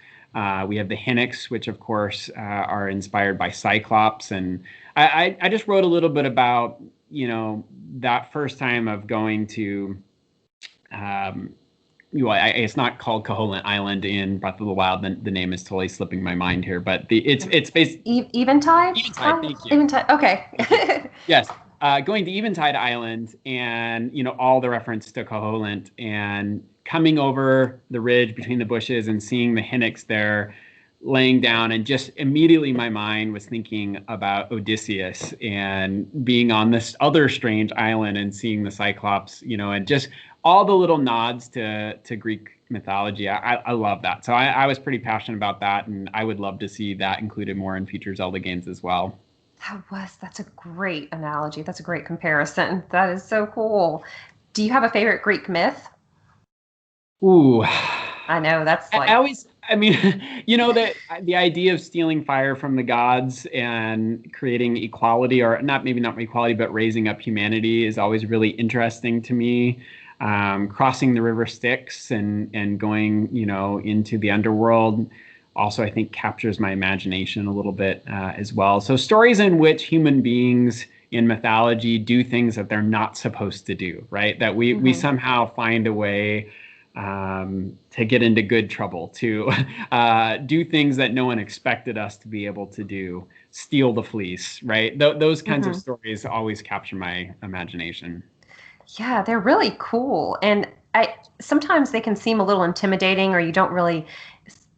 We have the Hinnox, which of course are inspired by Cyclops. And I just wrote a little bit about, that first time of going to, it's not called Koholint Island in Breath of the Wild. The name is totally slipping my mind here, but it's basically Eventide. Thank you. Eventide. Okay. Yes. Going to Eventide Island and, all the reference to Koholint and coming over the ridge between the bushes and seeing the Hinnox there laying down, and just immediately my mind was thinking about Odysseus and being on this other strange island and seeing the Cyclops, and just all the little nods to Greek mythology. I love that. So I was pretty passionate about that, and I would love to see that included more in future Zelda games as well. That's a great analogy. That's a great comparison. That is so cool. Do you have a favorite Greek myth? Ooh. I know, that's like... the idea of stealing fire from the gods and creating equality, or maybe not equality, but raising up humanity is always really interesting to me. Crossing the river Styx and going, into the underworld also, I think, captures my imagination a little bit as well. So stories in which human beings in mythology do things that they're not supposed to do, right? That we somehow find a way to get into good trouble, to do things that no one expected us to be able to do, steal the fleece, right? Those kinds of stories always capture my imagination. Yeah, they're really cool. And sometimes they can seem a little intimidating, or you don't really...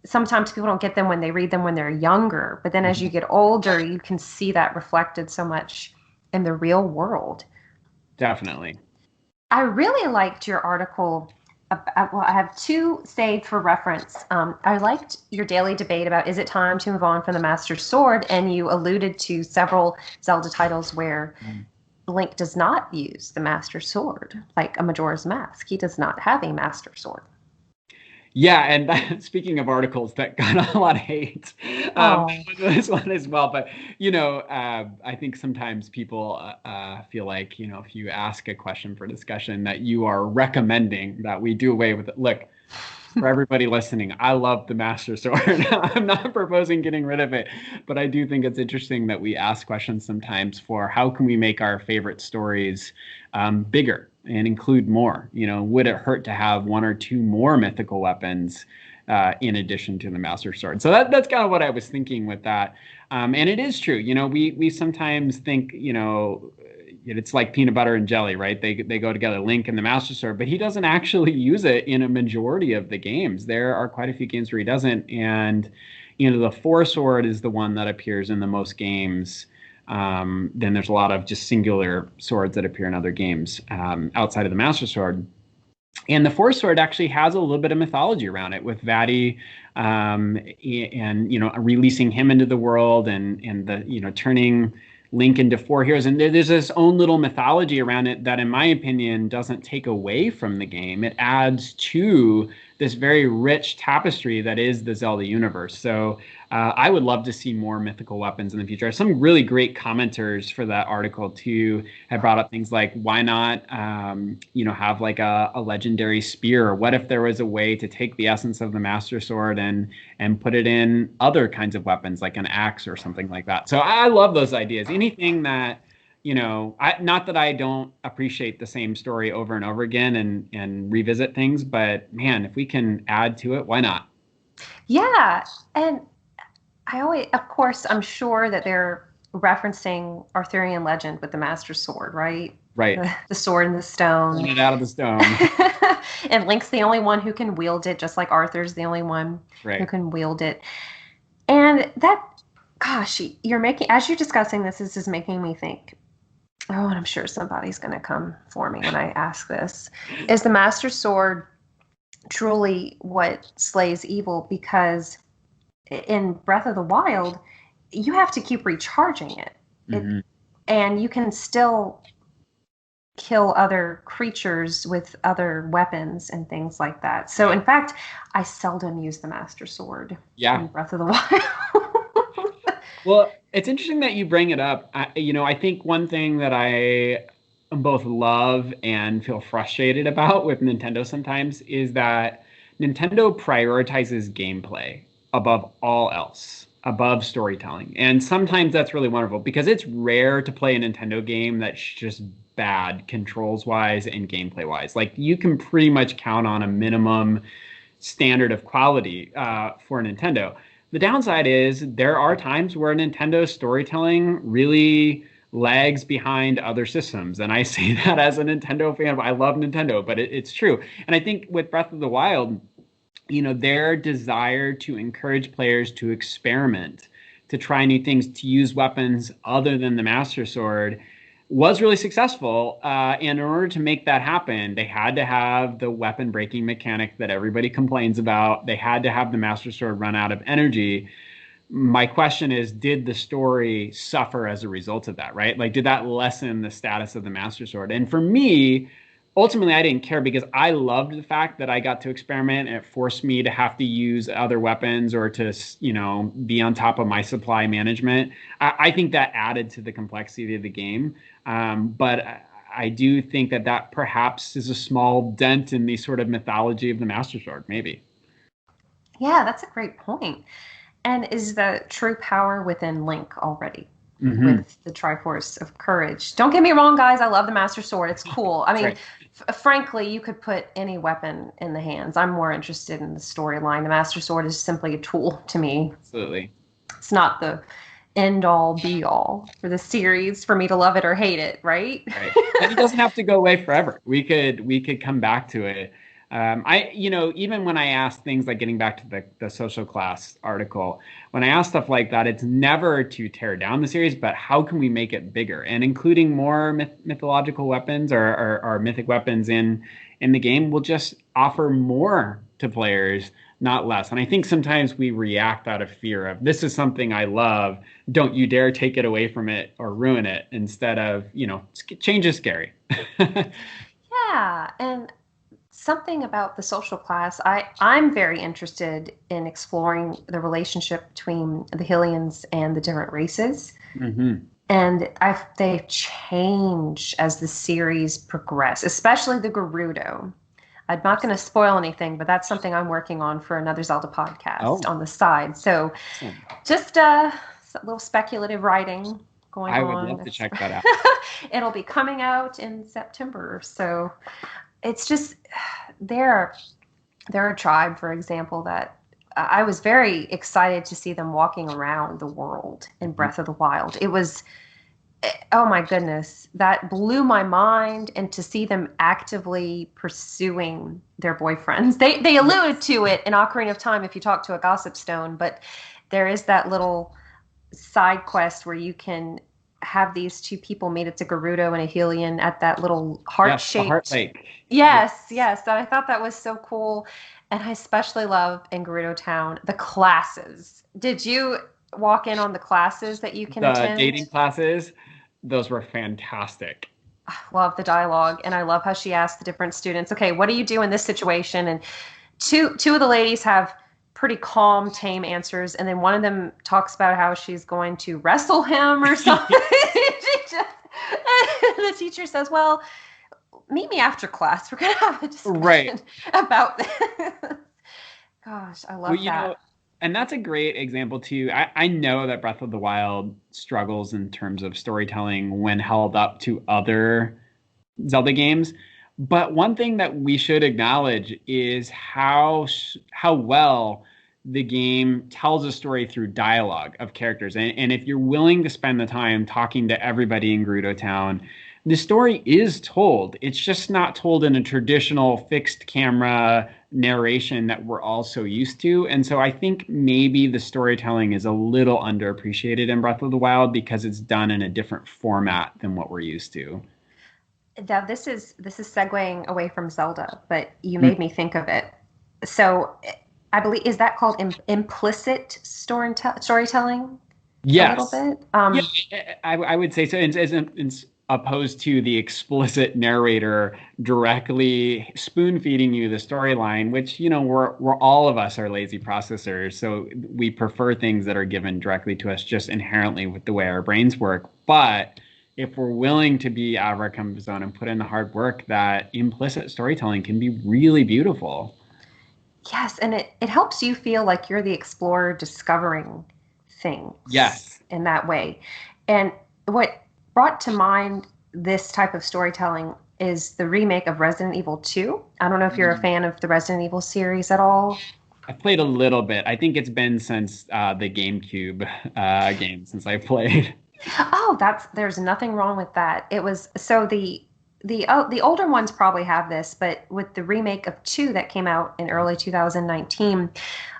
Sometimes people don't get them when they read them when they're younger, but then as you get older, you can see that reflected so much in the real world. Definitely. I really liked your article. I have two saved for reference. I liked your daily debate about, is it time to move on from the Master Sword? And you alluded to several Zelda titles where Link does not use the Master Sword, like a Majora's Mask. He does not have a Master Sword. Yeah, and speaking of articles that got a lot of hate, this one as well. But I think sometimes people feel like if you ask a question for discussion, that you are recommending that we do away with it. Look, for everybody listening, I love the Master Sword. I'm not proposing getting rid of it, but I do think it's interesting that we ask questions sometimes for how can we make our favorite stories bigger and include more. Would it hurt to have one or two more mythical weapons in addition to the Master Sword? So that's kind of what I was thinking with that. And it is true. We sometimes think, it's like peanut butter and jelly, right? They go together, Link and the Master Sword, but he doesn't actually use it in a majority of the games. There are quite a few games where he doesn't. And, the Four Sword is the one that appears in the most games. Then there's a lot of just singular swords that appear in other games outside of the Master Sword. And the Four Sword actually has a little bit of mythology around it, with Vati and releasing him into the world and the turning Link into four heroes. And there's this own little mythology around it that, in my opinion, doesn't take away from the game. It adds to this very rich tapestry that is the Zelda universe. So I would love to see more mythical weapons in the future. Some really great commenters for that article too have brought up things like, why not have like a legendary spear? What if there was a way to take the essence of the Master Sword and put it in other kinds of weapons, like an axe or something like that? So I love those ideas. Anything that, not that I don't appreciate the same story over and over again and revisit things, but man, if we can add to it, why not? Yeah. And of course, I'm sure that there referencing Arthurian legend with the Master Sword, right? Right. The sword in the stone. Pulling it out of the stone. And Link's the only one who can wield it, just like Arthur's the only one who can wield it. And that, gosh, you're making, as you're discussing this is making me think, oh, and I'm sure somebody's going to come for me when I ask this. Is the Master Sword truly what slays evil? Because in Breath of the Wild, you have to keep recharging it. And you can still kill other creatures with other weapons and things like that. So, in fact, I seldom use the Master Sword in Breath of the Wild. Well, it's interesting that you bring it up. I think one thing that I both love and feel frustrated about with Nintendo sometimes is that Nintendo prioritizes gameplay above all else, above storytelling. And sometimes that's really wonderful because it's rare to play a Nintendo game that's just bad controls wise and gameplay wise. Like you can pretty much count on a minimum standard of quality for Nintendo. The downside is there are times where Nintendo's storytelling really lags behind other systems. And I say that as a Nintendo fan. I love Nintendo, but it's true. And I think with Breath of the Wild, their desire to encourage players to experiment, to try new things, to use weapons other than the Master Sword was really successful. And in order to make that happen, they had to have the weapon breaking mechanic that everybody complains about. They had to have the Master Sword run out of energy. My question is, did the story suffer as a result of that, right? Like, did that lessen the status of the Master Sword? And for me, ultimately, I didn't care because I loved the fact that I got to experiment and it forced me to have to use other weapons or to, be on top of my supply management. I think that added to the complexity of the game. But I do think that perhaps is a small dent in the sort of mythology of the Master Sword, maybe. Yeah, that's a great point. And is the true power within Link already? With the Triforce of Courage. Don't get me wrong, guys. I love the Master Sword. It's cool. I mean, frankly, you could put any weapon in the hands. I'm more interested in the storyline. The Master Sword is simply a tool to me. Absolutely. It's not the end-all, be-all for the series for me to love it or hate it, right? Right. And it doesn't have to go away forever. We could come back to it. Even when I ask things like getting back to the social class article, when I ask stuff like that, it's never to tear down the series, but how can we make it bigger? And including more mythological weapons or mythic weapons in the game will just offer more to players, not less. And I think sometimes we react out of fear of, this is something I love, don't you dare take it away from it or ruin it, instead of, change is scary. Yeah, and something about the social class, I'm very interested in exploring the relationship between the Hylians and the different races. And they've changed as the series progressed, especially the Gerudo. I'm not going to spoil anything, but that's something I'm working on for another Zelda podcast on the side. So just a little speculative writing going on. I would love to check that out. It'll be coming out in September. So it's just, they're a tribe, for example, that I was very excited to see them walking around the world in Breath of the Wild. It was, oh my goodness, that blew my mind. And to see them actively pursuing their boyfriends. They alluded to it in Ocarina of Time if you talk to a Gossip Stone, but there is that little side quest where you can have these two people meet. It's a Gerudo and a Hylian at that little heart-shaped... Heart Lake. Yes. And I thought that was so cool. And I especially love in Gerudo Town, the classes. Did you walk in on the classes that you can attend? The dating classes, those were fantastic. I love the dialogue, and I love how she asked the different students, okay, what do you do in this situation? And two of the ladies have pretty calm, tame answers, and then one of them talks about how she's going to wrestle him or something. The teacher says, well, meet me after class. We're going to have a discussion about this. Gosh, I love that. And that's a great example too. I know that Breath of the Wild struggles in terms of storytelling when held up to other Zelda games. But one thing that we should acknowledge is how well the game tells a story through dialogue of characters. And if you're willing to spend the time talking to everybody in Gerudo Town, the story is told. It's just not told in a traditional fixed camera narration that we're all so used to. And so I think maybe the storytelling is a little underappreciated in Breath of the Wild because it's done in a different format than what we're used to. Now this is segueing away from Zelda, but you made me think of it. So I believe, is that called implicit storytelling? Yes. A little bit. Yeah, I would say so. In opposed to the explicit narrator directly spoon feeding you the storyline, which, you know, we're all of us are lazy processors, so we prefer things that are given directly to us just inherently with the way our brains work. But if we're willing to be out of our comfort zone and put in the hard work, that implicit storytelling can be really beautiful. Yes, and it helps you feel like you're the explorer discovering things. Yes. In that way. And what brought to mind this type of storytelling is the remake of Resident Evil 2. I don't know if you're a fan of the Resident Evil series at all. I've played a little bit. I think it's been since the GameCube game since I played. Oh, there's nothing wrong with that. It was so the older ones probably have this, but with the remake of 2 that came out in early 2019,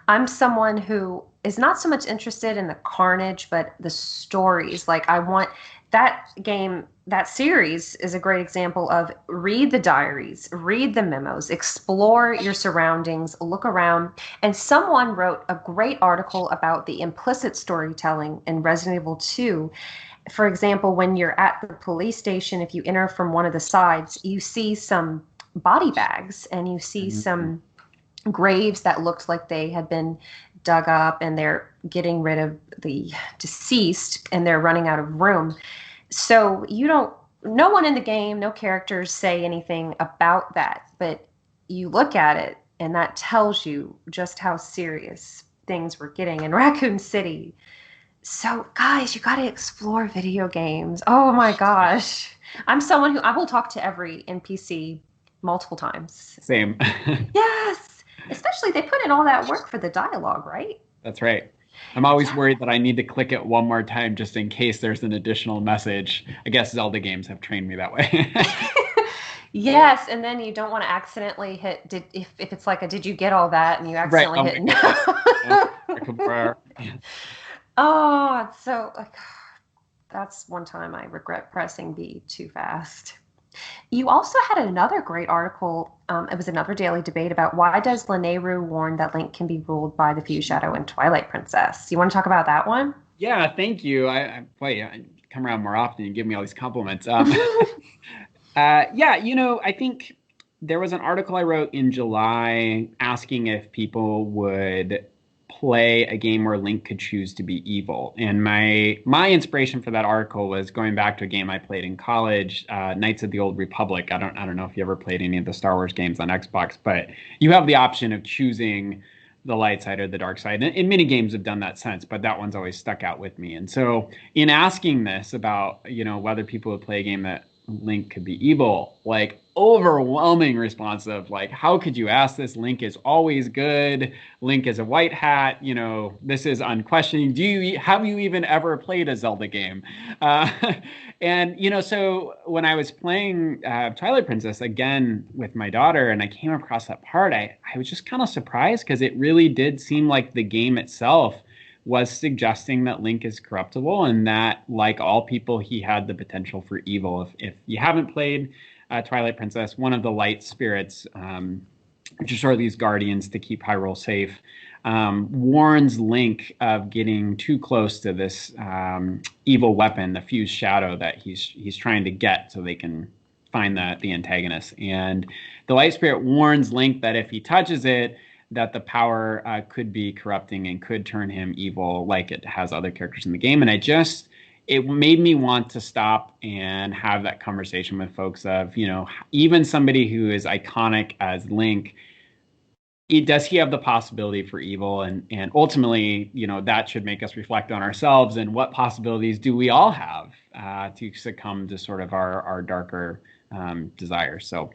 I'm someone who is not so much interested in the carnage, but the stories. Like, I want that game, that series is a great example of read the diaries, read the memos, explore your surroundings, look around. And someone wrote a great article about the implicit storytelling in Resident Evil 2. For example, when you're at the police station, if you enter from one of the sides, you see some body bags and you see some graves that looked like they had been dug up, and they're getting rid of the deceased and they're running out of room. So no one in the game, no characters say anything about that, but you look at it and that tells you just how serious things were getting in Raccoon City. So guys, you got to explore video games. Oh my gosh. I'm someone who I will talk to every NPC multiple times. Same. Yes. Especially they put in all that work for the dialogue, right? That's right. I'm always worried that I need to click it one more time just in case there's an additional message. I guess Zelda games have trained me that way. Yes, and then you don't want to accidentally hit if it's like a did you get all that, and you accidentally hit no. Oh, it's so like that's one time I regret pressing B too fast. You also had another great article. It was another daily debate about why does Lanayru warn that Link can be ruled by the Fused Shadow and Twilight Princess. You want to talk about that one? Yeah, thank you. I come around more often and give me all these compliments. Yeah, you know, I think there was an article I wrote in July asking if people would play a game where Link could choose to be evil. And my inspiration for that article was going back to a game I played in college, Knights of the Old Republic. I don't know if you ever played any of the Star Wars games on Xbox, but you have the option of choosing the light side or the dark side. And many games have done that since, but that one's always stuck out with me. And so in asking this about, you know, whether people would play a game that Link could be evil, like overwhelming response of like, how could you ask this? Link is always good. Link is a white hat. You know, this is unquestioning. Have you even ever played a Zelda game? And, you know, so when I was playing Twilight Princess again with my daughter and I came across that part, I was just kind of surprised because it really did seem like the game itself was suggesting that Link is corruptible and that, like all people, he had the potential for evil. If you haven't played Twilight Princess, one of the light spirits, which are sort of these guardians to keep Hyrule safe, warns Link of getting too close to this evil weapon, the Fused Shadow that he's trying to get so they can find the antagonist. And the light spirit warns Link that if he touches it, that the power could be corrupting and could turn him evil like it has other characters in the game. And it made me want to stop and have that conversation with folks of, you know, even somebody who is iconic as Link, does he have the possibility for evil? And ultimately, you know, that should make us reflect on ourselves and what possibilities do we all have to succumb to sort of our darker desires. So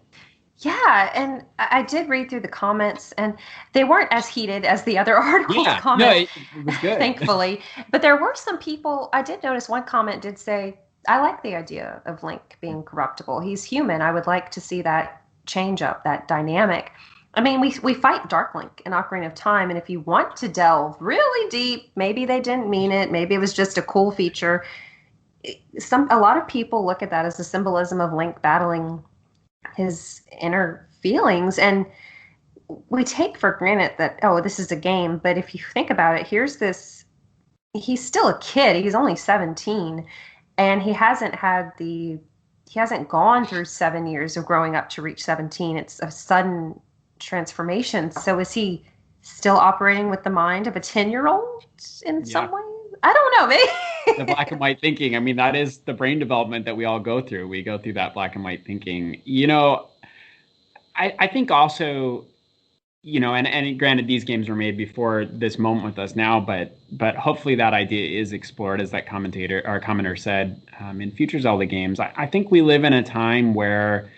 Yeah, and I did read through the comments, and they weren't as heated as the other articles Yeah, no, comment, it was good. thankfully. But there were some people, I did notice one comment did say, I like the idea of Link being corruptible. He's human. I would like to see that change up, that dynamic. I mean, we fight Dark Link in Ocarina of Time, and if you want to delve really deep, maybe they didn't mean it. Maybe it was just a cool feature. A lot of people look at that as the symbolism of Link battling his inner feelings, and we take for granted that, oh, this is a game. But if you think about it, he's still a kid. He's only 17, and he hasn't gone through 7 years of growing up to reach 17. It's a sudden transformation. So is he still operating with the mind of a 10-year-old in some ways? I don't know, maybe. The black and white thinking. I mean, that is the brain development that we all go through. We go through that black and white thinking. I think also, and granted, these games were made before this moment with us now, but hopefully that idea is explored, as that commenter said, in future Zelda games. I think we live in a time where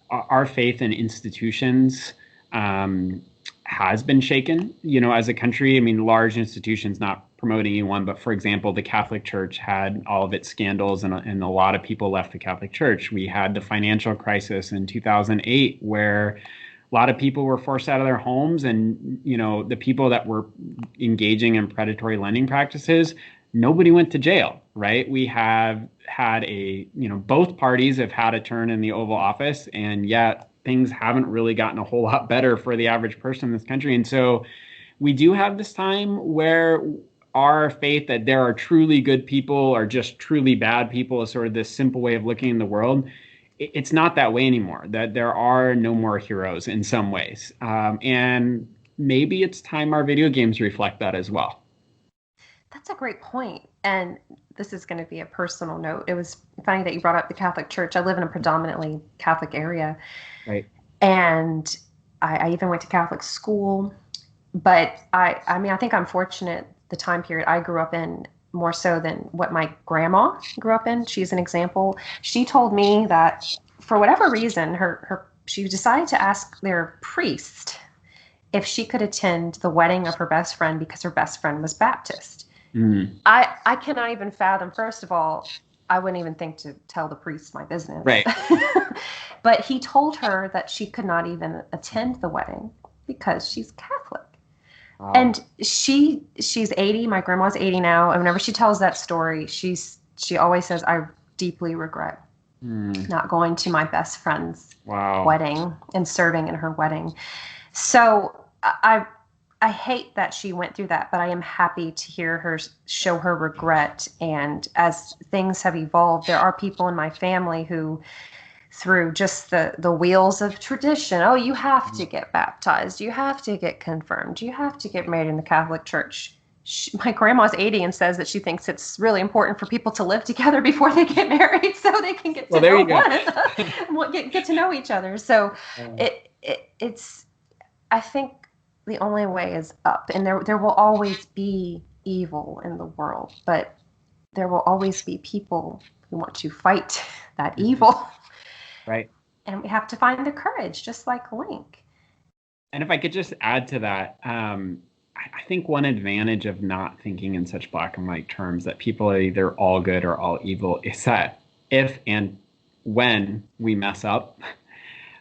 our faith in institutions has been shaken, as a country. I mean, large institutions, not promoting anyone, but for example, the Catholic Church had all of its scandals, and a lot of people left the Catholic Church. We had the financial crisis in 2008, where a lot of people were forced out of their homes, and the people that were engaging in predatory lending practices, nobody went to jail, right? We have had both parties have had a turn in the Oval Office, and yet things haven't really gotten a whole lot better for the average person in this country. And so we do have this time where our faith that there are truly good people or just truly bad people is sort of this simple way of looking in the world. It's not that way anymore, that there are no more heroes in some ways. And maybe it's time our video games reflect that as well. That's a great point. And this is going to be a personal note. It was funny that you brought up the Catholic Church. I live in a predominantly Catholic area. Right. And I even went to Catholic school. But I mean, I think I'm fortunate the time period I grew up in more so than what my grandma grew up in. She's an example. She told me that for whatever reason, she decided to ask their priest if she could attend the wedding of her best friend because her best friend was Baptist. Mm. I cannot even fathom. First of all, I wouldn't even think to tell the priest my business. Right. But he told her that she could not even attend the wedding because she's Catholic. Wow. And she's 80. My grandma's 80 now. And whenever she tells that story, she always says, I deeply regret not going to my best friend's wedding and serving in her wedding. So I hate that she went through that, but I am happy to hear her show her regret. And as things have evolved, there are people in my family who, through just the wheels of tradition, oh, you have to get baptized, you have to get confirmed, you have to get married in the Catholic Church. My grandma's 80 and says that she thinks it's really important for people to live together before they get married so they can get to know get to know each other. So it's I think the only way is up, and there will always be evil in the world, but there will always be people who want to fight that evil. Right. And we have to find the courage, just like Link. And if I could just add to that, I think one advantage of not thinking in such black and white terms that people are either all good or all evil is that if and when we mess up,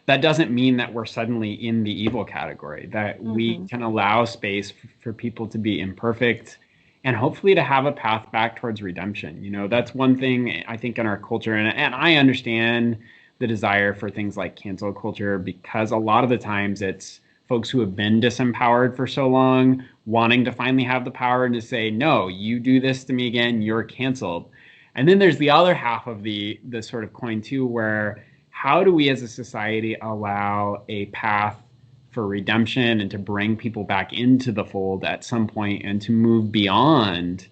that doesn't mean that we're suddenly in the evil category, that we can allow space for people to be imperfect and hopefully to have a path back towards redemption. That's one thing I think in our culture, and I understand the desire for things like cancel culture, because a lot of the times it's folks who have been disempowered for so long wanting to finally have the power and to say, no, you do this to me again, you're canceled. And then there's the other half of the sort of coin too, where how do we as a society allow a path for redemption and to bring people back into the fold at some point and to move beyond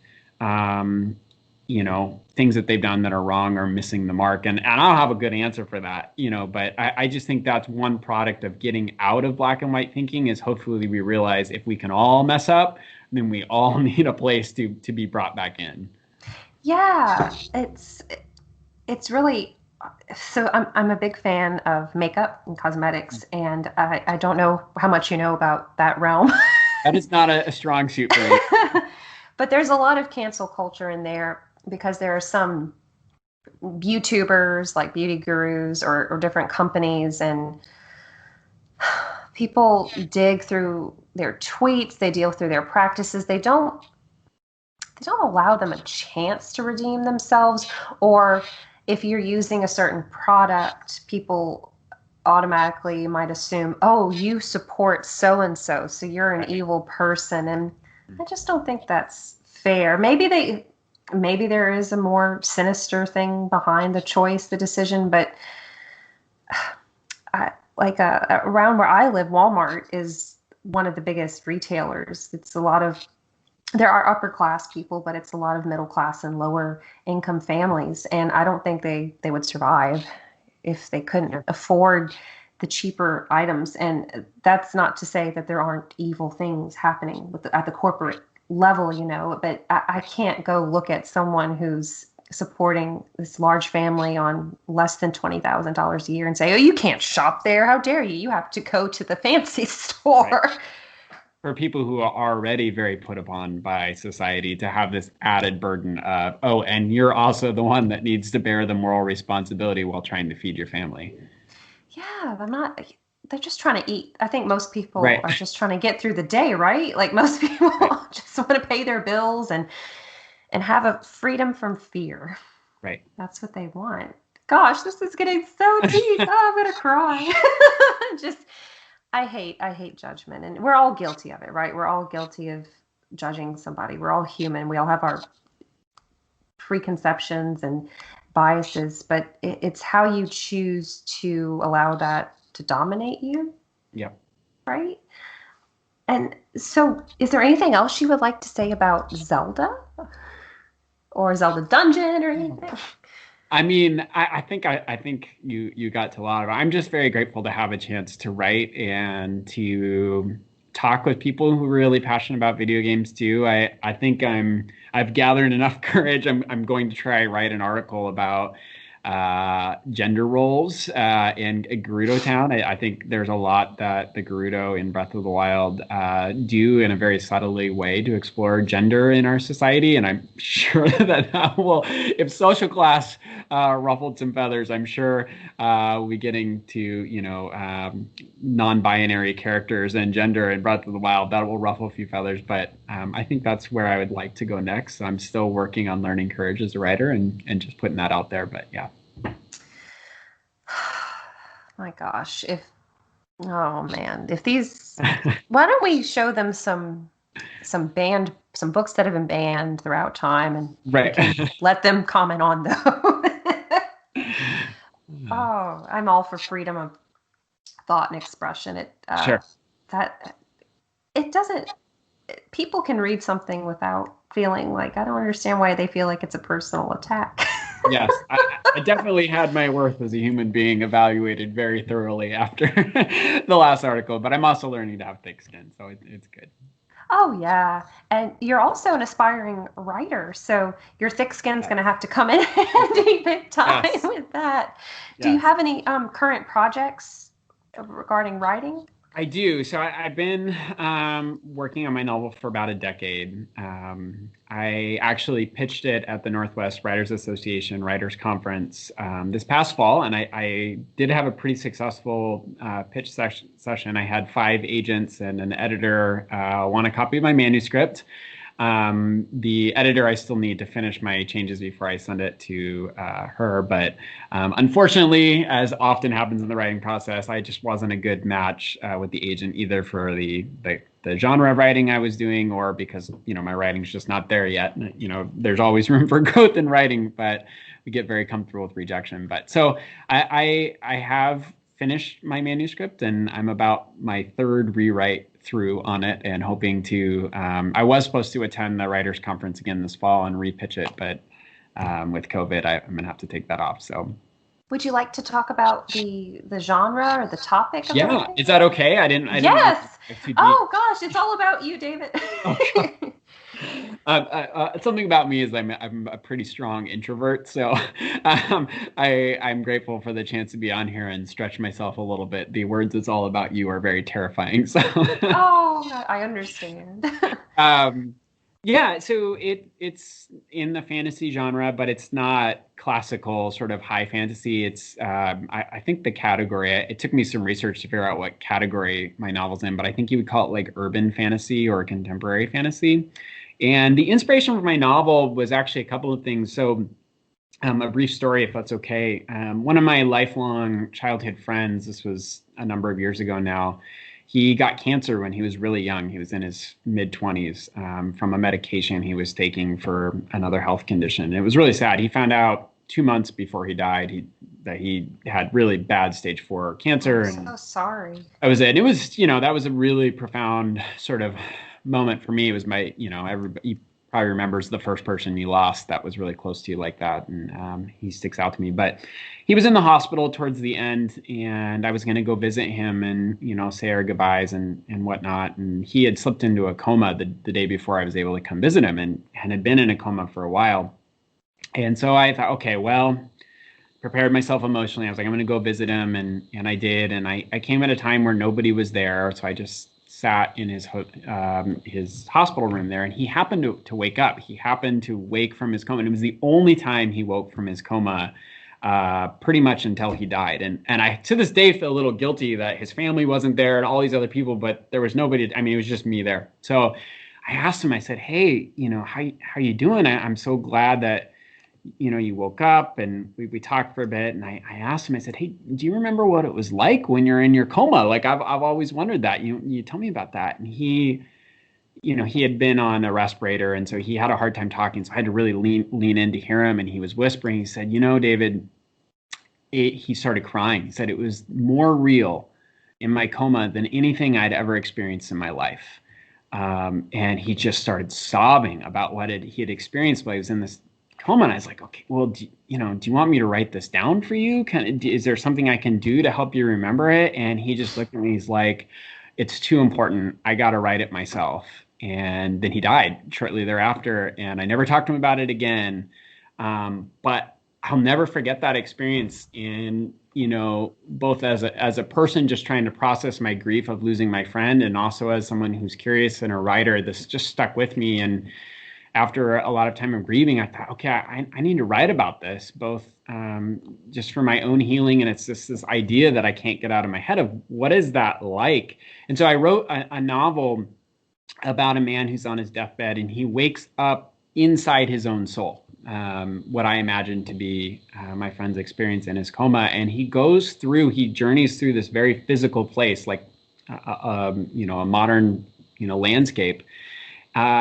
things that they've done that are wrong or missing the mark. And I don't have a good answer for that, but I just think that's one product of getting out of black and white thinking is hopefully we realize if we can all mess up, then we all need a place to be brought back in. Yeah, it's really, So I'm a big fan of makeup and cosmetics, and I don't know how much you know about that realm. That is not a strong suit for me. But there's a lot of cancel culture in there because there are some YouTubers like beauty gurus or different companies, and people dig through their tweets, they deal through their practices. They don't allow them a chance to redeem themselves. Or if you're using a certain product, people automatically might assume, oh, you support so and so, so you're an evil person. And I just don't think that's fair. Maybe there is a more sinister thing behind the choice, the decision, but around where I live, Walmart is one of the biggest retailers. There are upper class people, but it's a lot of middle class and lower income families. And I don't think they would survive if they couldn't afford the cheaper items. And that's not to say that there aren't evil things happening at the corporate level, but I can't go look at someone who's supporting this large family on less than $20,000 a year and say, oh, you can't shop there. How dare you? You have to go to the fancy store. Right. For people who are already very put upon by society to have this added burden of, oh, and you're also the one that needs to bear the moral responsibility while trying to feed your family. Yeah, they're just trying to eat. I think most people are just trying to get through the day, right? Like most people just want to pay their bills and have a freedom from fear. Right. That's what they want. Gosh, this is getting so deep. Oh, I'm going to cry. I hate judgment, and we're all guilty of it, right? We're all guilty of judging somebody. We're all human. We all have our preconceptions and biases, but it's how you choose to allow that to dominate you. Yeah. Right? And so is there anything else you would like to say about Zelda or Zelda Dungeon or anything? I mean, I think you got to a lot of it. I'm just very grateful to have a chance to write and to talk with people who are really passionate about video games too. I think I've gathered enough courage. I'm going to try write an article about gender roles in Gerudo Town. I think there's a lot that the Gerudo in Breath of the Wild do in a very subtly way to explore gender in our society, and I'm sure that will, if social class ruffled some feathers, I'm sure we'll be getting to non-binary characters and gender in Breath of the Wild. That will ruffle a few feathers, but I think that's where I would like to go next. I'm still working on learning courage as a writer and just putting that out there, but yeah. My gosh, why don't we show them some books that have been banned throughout time, and let them comment on those. Oh, I'm all for freedom of thought and expression. Sure. People can read something without feeling like, I don't understand why they feel like it's a personal attack. Yes, I definitely had my worth as a human being evaluated very thoroughly after the last article, but I'm also learning to have thick skin, so it's good. Oh, yeah. And you're also an aspiring writer, so your thick skin's going to have to come in handy big time with that. Do you have any current projects regarding writing? I do. So I've been working on my novel for about a decade. I actually pitched it at the Northwest Writers Association Writers Conference this past fall, and I did have a pretty successful pitch session. I had 5 agents and an editor want a copy of my manuscript. The editor, I still need to finish my changes before I send it to her. But unfortunately, as often happens in the writing process, I just wasn't a good match with the agent, either for the genre of writing I was doing, or because, my writing's just not there yet. There's always room for growth in writing, but we get very comfortable with rejection. But so I have finished my manuscript, and I'm about my 3rd rewrite through on it, and hoping to I was supposed to attend the writers conference again this fall and repitch it, but with COVID I'm gonna have to take that off. So would you like to talk about the genre or the topic of writing? Is that okay? I didn't Yes. Oh gosh, it's all about you, David. Okay. Something about me is I'm a pretty strong introvert, so I'm grateful for the chance to be on here and stretch myself a little bit. The words "It's all about you" are very terrifying. So, Oh, I understand. um, yeah, so it's in the fantasy genre, but it's not classical sort of high fantasy. It's I think the category. It took me some research to figure out what category my novel's in, but I think you would call it like urban fantasy or contemporary fantasy. And the inspiration for my novel was actually a couple of things. So, a brief story, if that's okay. One of my lifelong childhood friends, this was a number of years ago now, he got cancer when he was really young. He was in his mid 20s from a medication he was taking for another health condition. And it was really sad. He found out 2 months before he died that he had really bad stage 4 cancer. I'm so sorry. That was it. And it was, that was a really profound sort of moment for me. It was my, everybody probably remembers the first person you lost that was really close to you like that. And he sticks out to me. But he was in the hospital towards the end, and I was going to go visit him and, say our goodbyes and whatnot. And he had slipped into a coma the day before I was able to come visit him and had been in a coma for a while. And so I thought, okay, well, prepared myself emotionally. I was like, I'm going to go visit him. And I did. And I came at a time where nobody was there. So I just sat in his hospital room there, and he happened to wake up. He happened to wake from his coma, and it was the only time he woke from his coma, pretty much until he died. And I, to this day, feel a little guilty that his family wasn't there and all these other people, but there was nobody. I mean, it was just me there. So I asked him. I said, "Hey, how you doing? I'm so glad that you woke up." And we talked for a bit, and I asked him, I said, "Hey, do you remember what it was like when you're in your coma? Like, I've always wondered that. You tell me about that." And he had been on a respirator, and so he had a hard time talking. So I had to really lean in to hear him. And he was whispering. He said, David, he started crying. He said it was more real in my coma than anything I'd ever experienced in my life. And he just started sobbing about what he had experienced while he was in this coma. And I was like, okay, well, do you want me to write this down for you? Is there something I can do to help you remember it? And he just looked at me. He's like, it's too important. I got to write it myself. And then he died shortly thereafter. And I never talked to him about it again. But I'll never forget that experience in, both as a person just trying to process my grief of losing my friend, and also as someone who's curious and a writer. This just stuck with me. And after a lot of time of grieving, I thought, okay, I need to write about this, both just for my own healing. And it's just this idea that I can't get out of my head of what is that like? And so I wrote a novel about a man who's on his deathbed, and he wakes up inside his own soul, what I imagine to be my friend's experience in his coma. And he journeys through this very physical place, like, a modern, landscape.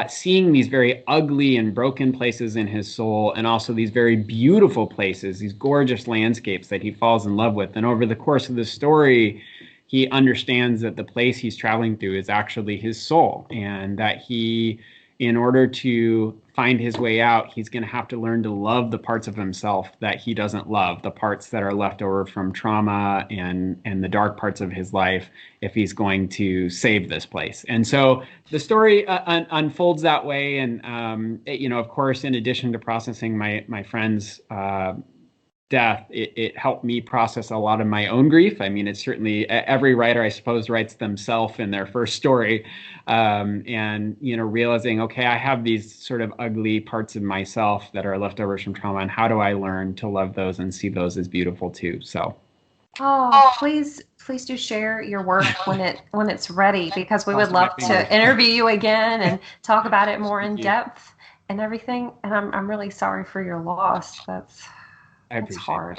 Seeing these very ugly and broken places in his soul, and also these very beautiful places, these gorgeous landscapes that he falls in love with. And over the course of the story, he understands that the place he's traveling through is actually his soul, and that he, in order to find his way out, he's going to have to learn to love the parts of himself that he doesn't love, the parts that are left over from trauma and the dark parts of his life, if he's going to save this place. And so the story unfolds that way. And, of course, in addition to processing my friend's death, it helped me process a lot of my own grief. I mean, it's certainly, every writer, I suppose, writes themselves in their first story. And, realizing, okay, I have these sort of ugly parts of myself that are leftovers from trauma, and how do I learn to love those and see those as beautiful too? So. Oh, please do share your work when it's ready, because we would love to interview you again and talk about it more in depth and everything. And I'm really sorry for your loss. That's hard.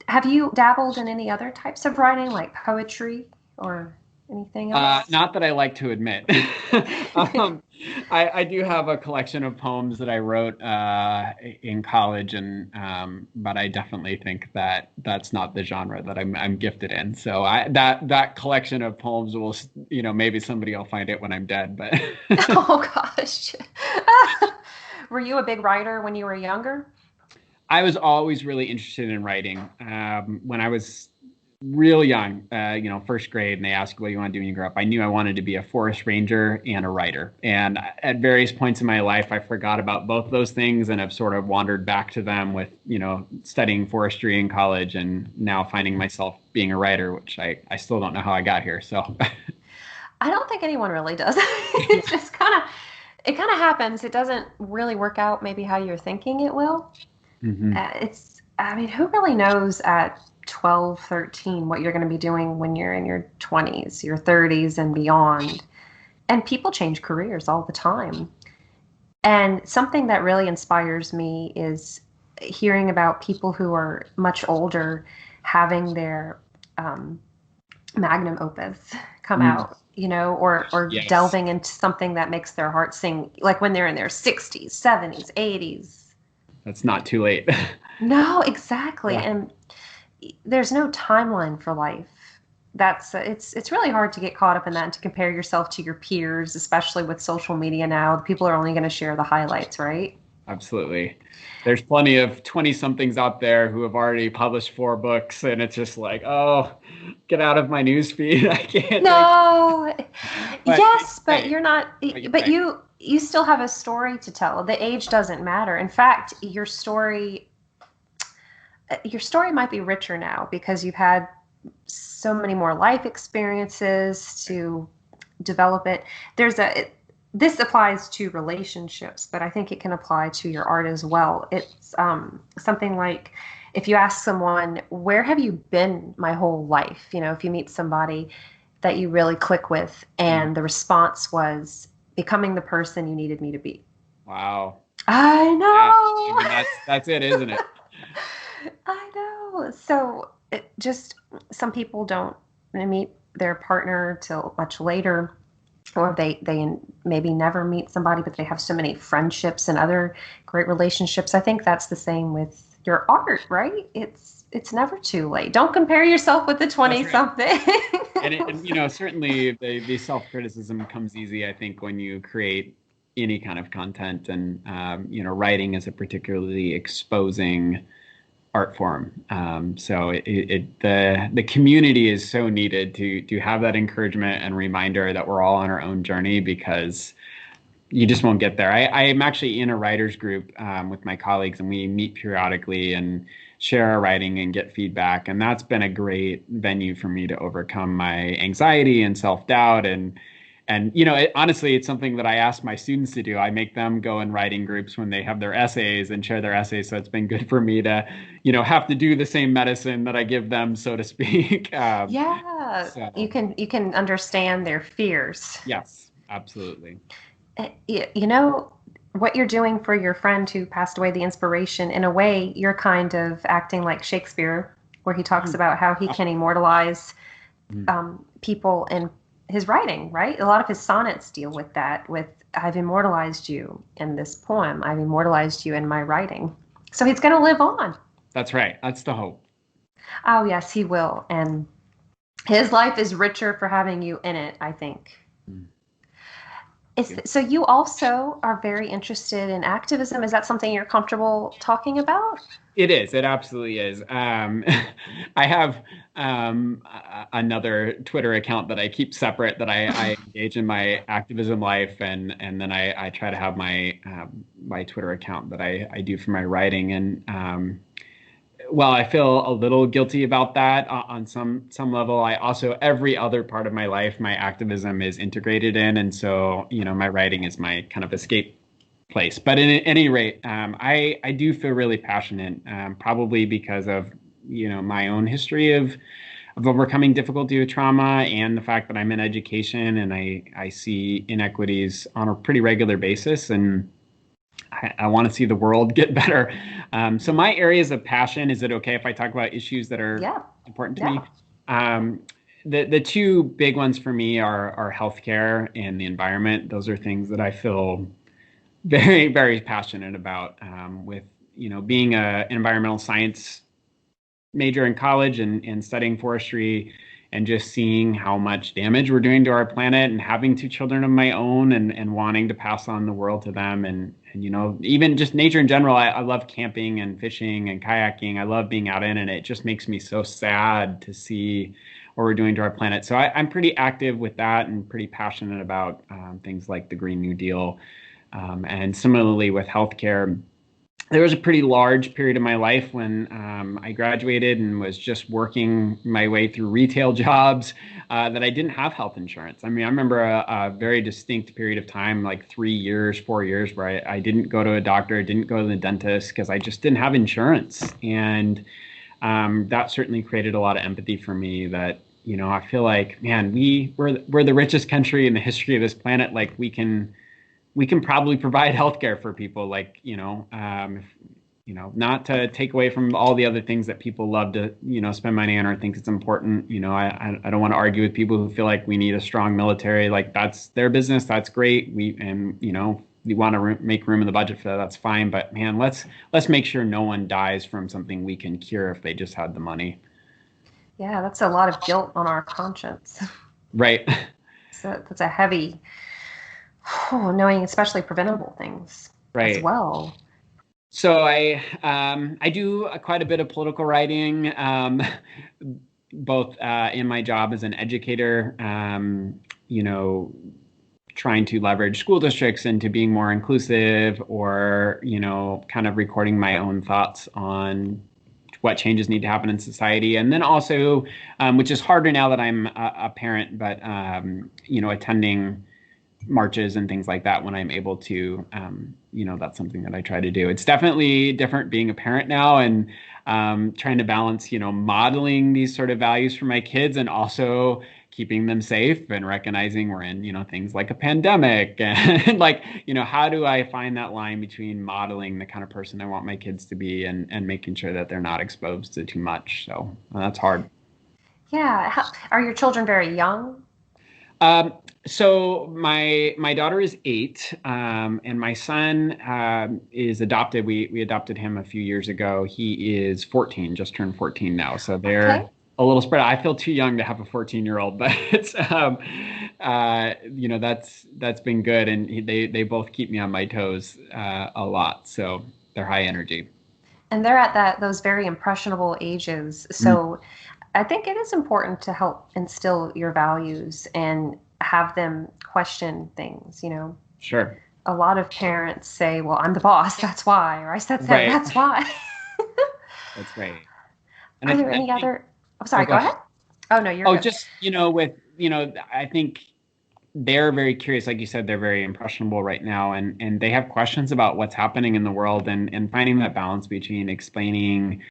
Have you dabbled in any other types of writing, like poetry or anything else? Not that I like to admit. I do have a collection of poems that I wrote in college, and but I definitely think that that's not the genre that I'm gifted in. So that collection of poems will, maybe somebody will find it when I'm dead. But oh gosh, were you a big writer when you were younger? I was always really interested in writing. When I was real young, first grade, and they ask you what you want to do when you grow up. I knew I wanted to be a forest ranger and a writer. And at various points in my life, I forgot about both those things and have sort of wandered back to them with, studying forestry in college and now finding myself being a writer, which I still don't know how I got here. So I don't think anyone really does. It's just it kind of happens. It doesn't really work out maybe how you're thinking it will. Mhm. I mean, who really knows at 12, 13 what you're going to be doing when you're in your 20s, your 30s, and beyond? And people change careers all the time. And something that really inspires me is hearing about people who are much older having their magnum opus come out, or Yes. delving into something that makes their heart sing, like when they're in their 60s, 70s, 80s. That's not too late. No, exactly. Yeah. And there's no timeline for life. It's really hard to get caught up in that and to compare yourself to your peers, especially with social media now. People are only going to share the highlights, right? Absolutely. There's plenty of 20 somethings out there who have already published 4 books, and it's just like, oh, get out of my news feed. I can't. No. But Yes, but right. you're not, You're but right. you still have a story to tell. The age doesn't matter. In fact, your story might be richer now because you've had so many more life experiences to develop it. This applies to relationships, but I think it can apply to your art as well. It's something like if you ask someone, where have you been my whole life? If you meet somebody that you really click with and the response was becoming the person you needed me to be. Wow. I Yeah. know. I mean, that's it, isn't it? I know. So just some people don't meet their partner till much later, or they maybe never meet somebody, but they have so many friendships and other great relationships. I think that's the same with your art, right? It's never too late. Don't compare yourself with the 20-something. And certainly the self-criticism comes easy, I think, when you create any kind of content, and writing is a particularly exposing art form. So the community is so needed to have that encouragement and reminder that we're all on our own journey, because you just won't get there. I am actually in a writers group with my colleagues, and we meet periodically and share our writing and get feedback. And that's been a great venue for me to overcome my anxiety and self-doubt. And honestly, it's something that I ask my students to do. I make them go in writing groups when they have their essays and share their essays. So it's been good for me to, have to do the same medicine that I give them, so to speak. Yeah, So, you can understand their fears. yes, absolutely. What you're doing for your friend who passed away, the inspiration, in a way, you're kind of acting like Shakespeare, where he talks about how he can immortalize people in his writing, right? A lot of his sonnets deal with that, with I've immortalized you in this poem. I've immortalized you in my writing. So he's going to live on. That's right. That's the hope. Oh, yes, he will. And his life is richer for having you in it, I think. So you also are very interested in activism. Is that something you're comfortable talking about? It is. It absolutely is. I have another Twitter account that I keep separate, that I engage in my activism life, and then I try to have my my Twitter account that I do for my writing. And well, I feel a little guilty about that on some level. I also, every other part of my life, my activism is integrated in, and so my writing is my kind of escape place. But at any rate, I do feel really passionate, probably because of my own history of overcoming difficulty with trauma, and the fact that I'm in education and I see inequities on a pretty regular basis, and I want to see the world get better. So my areas of passion, is it okay if I talk about issues that are important to me? The two big ones for me are healthcare and the environment. Those are things that I feel very, very passionate about. With being an environmental science major in college and studying forestry and just seeing how much damage we're doing to our planet, and having two children of my own, and wanting to pass on the world to them. And even just nature in general. I love camping and fishing and kayaking. I love being out in, and it just makes me so sad to see what we're doing to our planet. So I'm pretty active with that and pretty passionate about things like the Green New Deal. And similarly with healthcare, there was a pretty large period of my life when I graduated and was just working my way through retail jobs that I didn't have health insurance. I mean, I remember a very distinct period of time, like 3 years, 4 years, where I didn't go to a doctor, didn't go to the dentist because I just didn't have insurance. And that certainly created a lot of empathy for me that, I feel like, man, we're the richest country in the history of this planet. Like we can probably provide healthcare for people, like, not to take away from all the other things that people love to, spend money on or think it's important. I don't want to argue with people who feel like we need a strong military. Like that's their business. That's great. We want to make room in the budget for that. That's fine. But man, let's make sure no one dies from something we can cure if they just had the money. Yeah, that's a lot of guilt on our conscience. Right. So that's a heavy, knowing especially preventable things as well. So I do quite a bit of political writing, both in my job as an educator, trying to leverage school districts into being more inclusive, or, kind of recording my own thoughts on what changes need to happen in society. And then also, which is harder now that I'm a parent, but, attending marches and things like that when I'm able to, that's something that I try to do. It's definitely different being a parent now, and trying to balance, modeling these sort of values for my kids and also keeping them safe and recognizing we're in, things like a pandemic, and like, how do I find that line between modeling the kind of person I want my kids to be and making sure that they're not exposed to too much. So that's hard. Yeah. Are your children very young? So my daughter is 8, and my son is adopted. We adopted him a few years ago. He is 14, just turned 14 now. So they're a little spread out. I feel too young to have a 14-year-old, but it's that's been good, and they both keep me on my toes a lot. So they're high energy. And they're at those very impressionable ages. So I think it is important to help instill your values and have them question things, Sure. A lot of parents say, well, I'm the boss, that's why, or I said that, that's why. That's right. And are there any other, sorry, go ahead. Oh, no, you're good. Just, I think they're very curious. Like you said, they're very impressionable right now, and they have questions about what's happening in the world, and finding that balance between explaining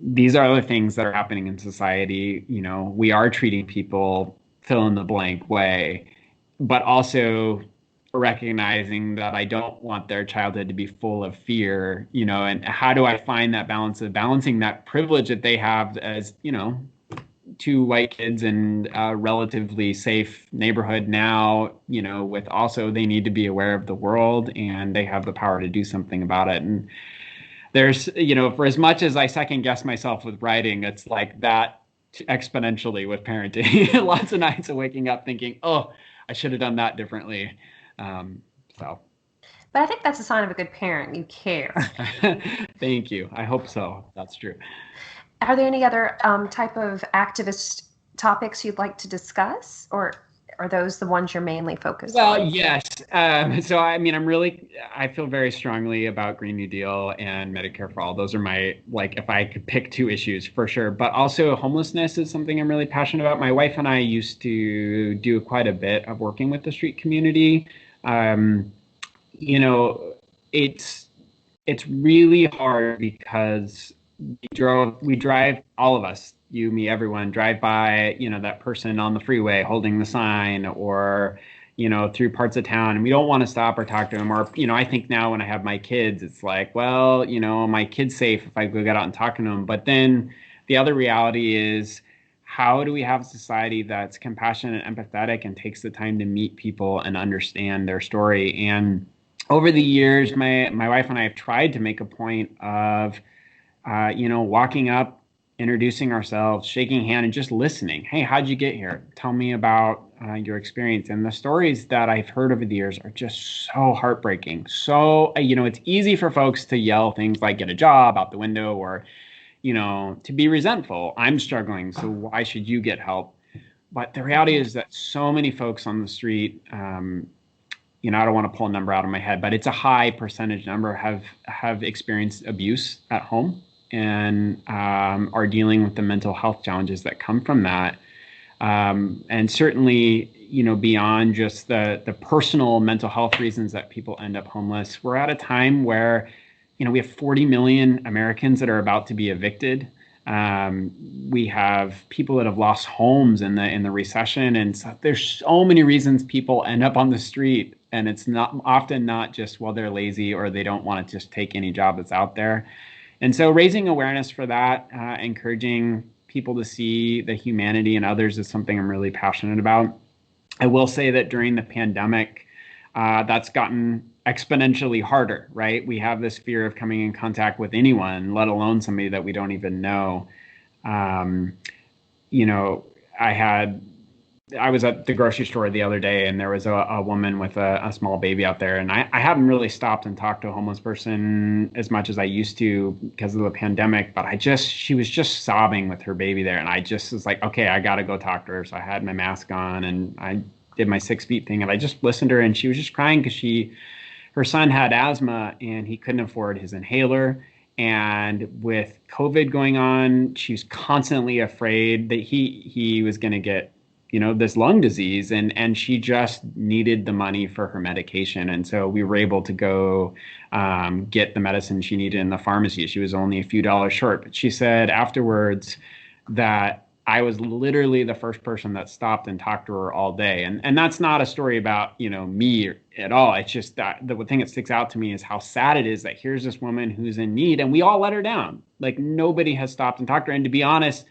these are the things that are happening in society. We are treating people fill in the blank way, but also recognizing that I don't want their childhood to be full of fear, and how do I find that balance of balancing that privilege that they have as, 2 white kids in a relatively safe neighborhood now, with also they need to be aware of the world and they have the power to do something about it. And there's, for as much as I second guess myself with writing, it's like that exponentially with parenting. Lots of nights of waking up thinking, oh, I should have done that differently. But I think that's a sign of a good parent. You care. Thank you. I hope so. That's true. Are there any other type of activist topics you'd like to discuss, or are those the ones you're mainly focused on? Well, yes. So, I feel very strongly about Green New Deal and Medicare for All. Those are my, if I could pick 2 issues for sure. But also homelessness is something I'm really passionate about. My wife and I used to do quite a bit of working with the street community. It's really hard because we drive, all of us, you, me, everyone, drive by, that person on the freeway holding the sign, or, through parts of town, and we don't want to stop or talk to them. Or, I think now when I have my kids, it's like, well, my kid's safe if I go get out and talk to them. But then the other reality is, how do we have a society that's compassionate and empathetic and takes the time to meet people and understand their story? And over the years, my wife and I have tried to make a point of, walking up introducing ourselves, shaking hand, and just listening. Hey, how'd you get here? Tell me about your experience. And the stories that I've heard over the years are just so heartbreaking. So, it's easy for folks to yell things like get a job out the window, or, to be resentful. I'm struggling, so why should you get help? But the reality is that so many folks on the street, I don't want to pull a number out of my head, but it's a high percentage number have experienced abuse at home, and are dealing with the mental health challenges that come from that. And certainly, beyond just the personal mental health reasons that people end up homeless, we're at a time where, we have 40 million Americans that are about to be evicted. We have people that have lost homes in the recession, and so there's so many reasons people end up on the street. And it's often not just, well, they're lazy or they don't want to just take any job that's out there. And so raising awareness for that, encouraging people to see the humanity in others is something I'm really passionate about. I will say that during the pandemic, that's gotten exponentially harder, right? We have this fear of coming in contact with anyone, let alone somebody that we don't even know. I was at the grocery store the other day, and there was a woman with a small baby out there. And I haven't really stopped and talked to a homeless person as much as I used to because of the pandemic, but she was just sobbing with her baby there. And I just was like, okay, I got to go talk to her. So I had my mask on and I did my 6 feet thing, and I just listened to her, and she was just crying because her son had asthma and he couldn't afford his inhaler. And with COVID going on, she was constantly afraid that he was going to get this lung disease, and she just needed the money for her medication. And so we were able to go get the medicine she needed in the pharmacy. She was only a few dollars short, but she said afterwards that I was literally the first person that stopped and talked to her all day. And that's not a story about, me at all. It's just that the thing that sticks out to me is how sad it is that here's this woman who's in need and we all let her down. Like, nobody has stopped and talked to her. And to be honest,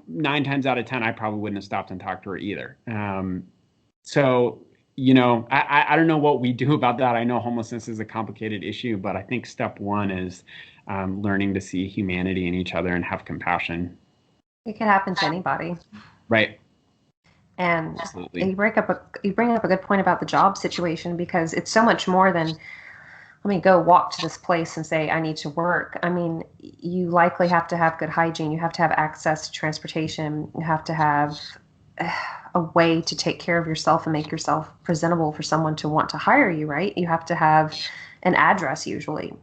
9 times out of 10, I probably wouldn't have stopped and talked to her either. So, I don't know what we do about that. I know homelessness is a complicated issue, but I think step one is learning to see humanity in each other and have compassion. It can happen to anybody. Right. And Absolutely. you bring up a good point about the job situation, because it's so much more than, let me go walk to this place and say I need to work. I mean, you likely have to have good hygiene. You have to have access to transportation. You have to have a way to take care of yourself and make yourself presentable for someone to want to hire you, right? You have to have an address usually.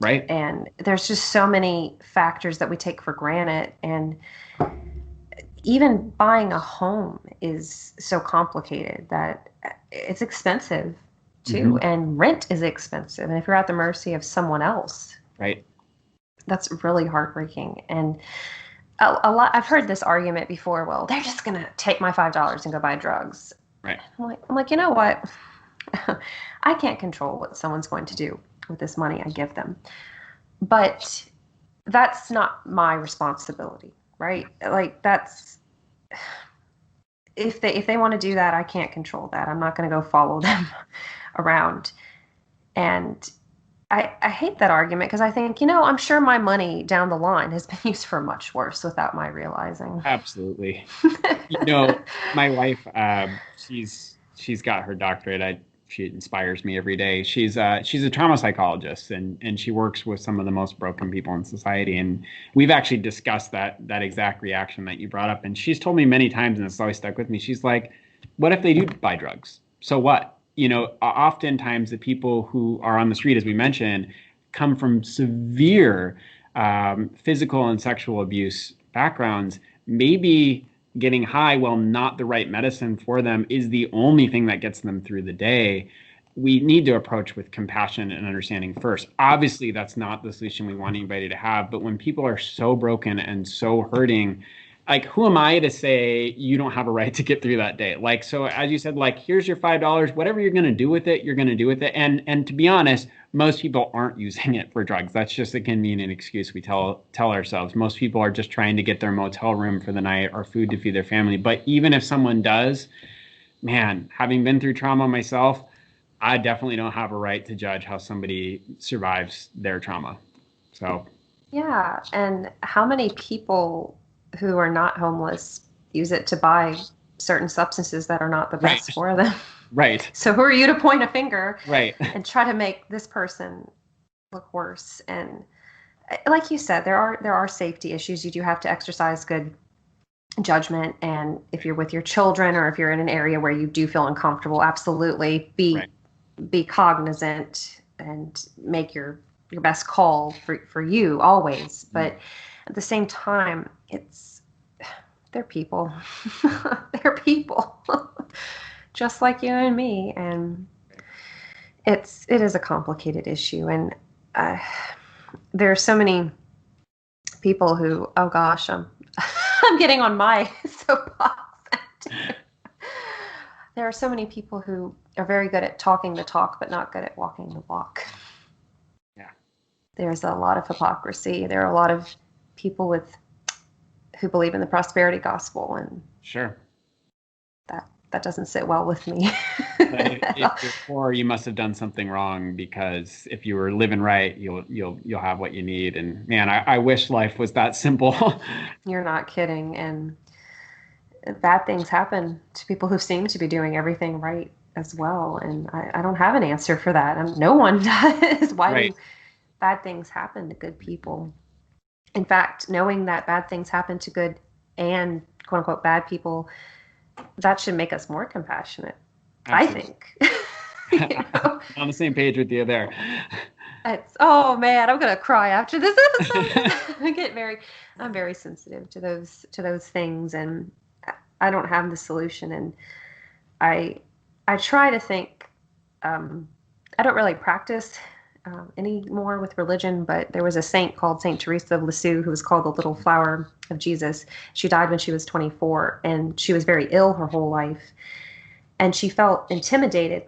Right. And there's just so many factors that we take for granted. And even buying a home is so complicated that it's expensive too. Mm-hmm. And rent is expensive. And if you're at the mercy of someone else, right, that's really heartbreaking. And a lot, I've heard this argument before. Well, they're just going to take my $5 and go buy drugs. Right. I'm like, you know what? I can't control what someone's going to do with this money I give them. But that's not my responsibility, right? Like, that's, if they want to do that, I can't control that. I'm not going to go follow them around. And I hate that argument, because I think, I'm sure my money down the line has been used for much worse without my realizing. Absolutely. My wife, she's got her doctorate. She inspires me every day. She's a trauma psychologist, and she works with some of the most broken people in society. And we've actually discussed that exact reaction that you brought up. And she's told me many times, and it's always stuck with me. She's like, what if they do buy drugs? So what? Oftentimes the people who are on the street, as we mentioned, come from severe physical and sexual abuse backgrounds. Maybe getting high, while not the right medicine for them, is the only thing that gets them through the day. We need to approach with compassion and understanding first. Obviously, that's not the solution we want anybody to have. But when people are so broken and so hurting, like, who am I to say you don't have a right to get through that day? Like, so as you said, like, here's your $5, whatever you're going to do with it, you're going to do with it. And to be honest, most people aren't using it for drugs. That's just a convenient excuse we tell ourselves. Most people are just trying to get their motel room for the night or food to feed their family. But even if someone does, man, having been through trauma myself, I definitely don't have a right to judge how somebody survives their trauma. So Yeah, and how many people who are not homeless use it to buy certain substances that are not the Right. best for them? Right. So who are you to point a finger Right. and try to make this person look worse? And like you said, there are safety issues. You do have to exercise good judgment, and if you're with your children or if you're in an area where you do feel uncomfortable, absolutely Right. be cognizant and make your best call for you always. But at the same time, they're people. They're people. Just like you and me. And it is a complicated issue. And uh, there are so many people who, oh gosh, I'm getting on my soapbox. There are so many people who are very good at talking the talk, but not good at walking the walk. Yeah. There's a lot of hypocrisy. There are a lot of people who believe in the prosperity gospel, and Sure. that doesn't sit well with me. If you're poor, you must have done something wrong, because if you were living right, you'll have what you need. And man, I wish life was that simple. You're not kidding. And bad things happen to people who seem to be doing everything right as well. And I don't have an answer for that. No one does. Why Right. do bad things happen to good people? In fact, knowing that bad things happen to good and quote unquote bad people, that should make us more compassionate. Absolutely. I think. On the same page with you there. Oh man, I'm gonna cry after this episode. I'm very sensitive to those things, and I don't have the solution. And I try to think. I don't really practice anymore with religion, but there was a saint called Saint Teresa of Lisieux who was called the Little Flower of Jesus. She died when she was 24, and she was very ill her whole life, and she felt intimidated,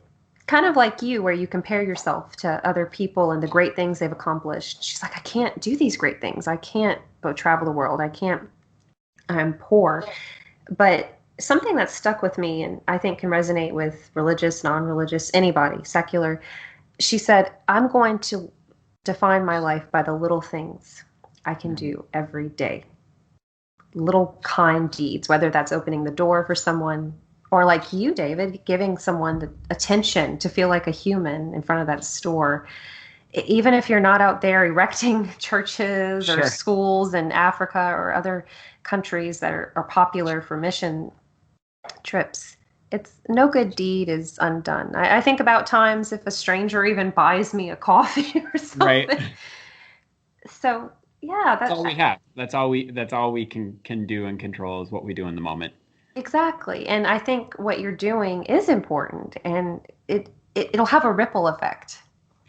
kind of like you, where you compare yourself to other people and the great things they've accomplished. She's like, I can't do these great things. I can't go travel the world. I'm poor. But something that stuck with me, and I think can resonate with religious, non-religious, anybody, secular, she said, I'm going to define my life by the little things I can do every day. Little kind deeds, whether that's opening the door for someone, or like you, David, giving someone the attention to feel like a human in front of that store. Even if you're not out there erecting churches or Sure. schools in Africa or other countries that are popular for mission trips, it's no good deed is undone. I think about times if a stranger even buys me a coffee or something. Right. So yeah, That's all we have. That's all we can do and control is what we do in the moment. exactly. And I think what you're doing is important, and it'll have a ripple effect.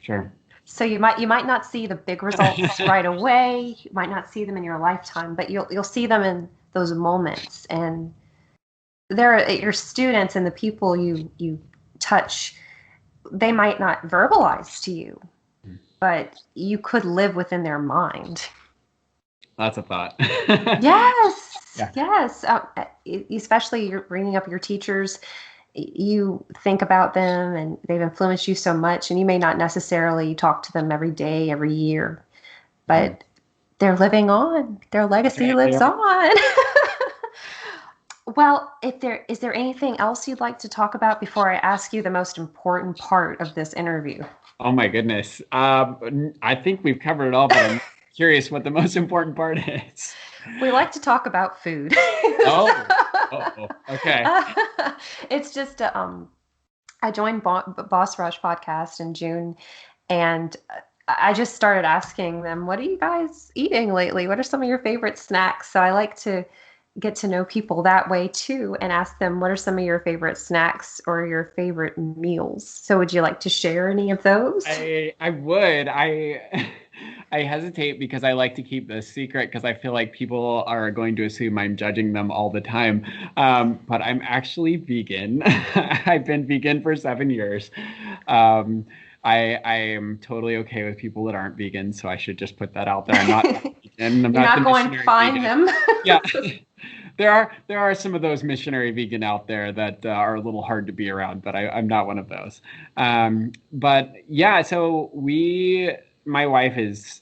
Sure. So you might not see the big results right away. You might not see them in your lifetime, but you'll see them in those moments. And your students and the people you touch, they might not verbalize to you, but you could live within their mind. That's a thought. Yes. Yeah. Yes. Especially you're bringing up your teachers. You think about them and they've influenced you so much, and you may not necessarily talk to them every day, every year, but they're living on. Their legacy lives on. Well, is there anything else you'd like to talk about before I ask you the most important part of this interview? Oh my goodness. I think we've covered it all, but I'm curious what the most important part is. We like to talk about food. Okay. It's just I joined Boss Rush podcast in June, and I just started asking them, what are you guys eating lately? What are some of your favorite snacks? So I like to get to know people that way too, and ask them, what are some of your favorite snacks or your favorite meals? So would you like to share any of those? I would. I hesitate because I like to keep this secret because I feel like people are going to assume I'm judging them all the time. But I'm actually vegan. I've been vegan for 7 years. I am totally okay with people that aren't vegan, so I should just put that out there. I'm not vegan. You're not going to find them. Yeah. There are some of those missionary vegan out there that are a little hard to be around, but I'm not one of those. But yeah, so my wife is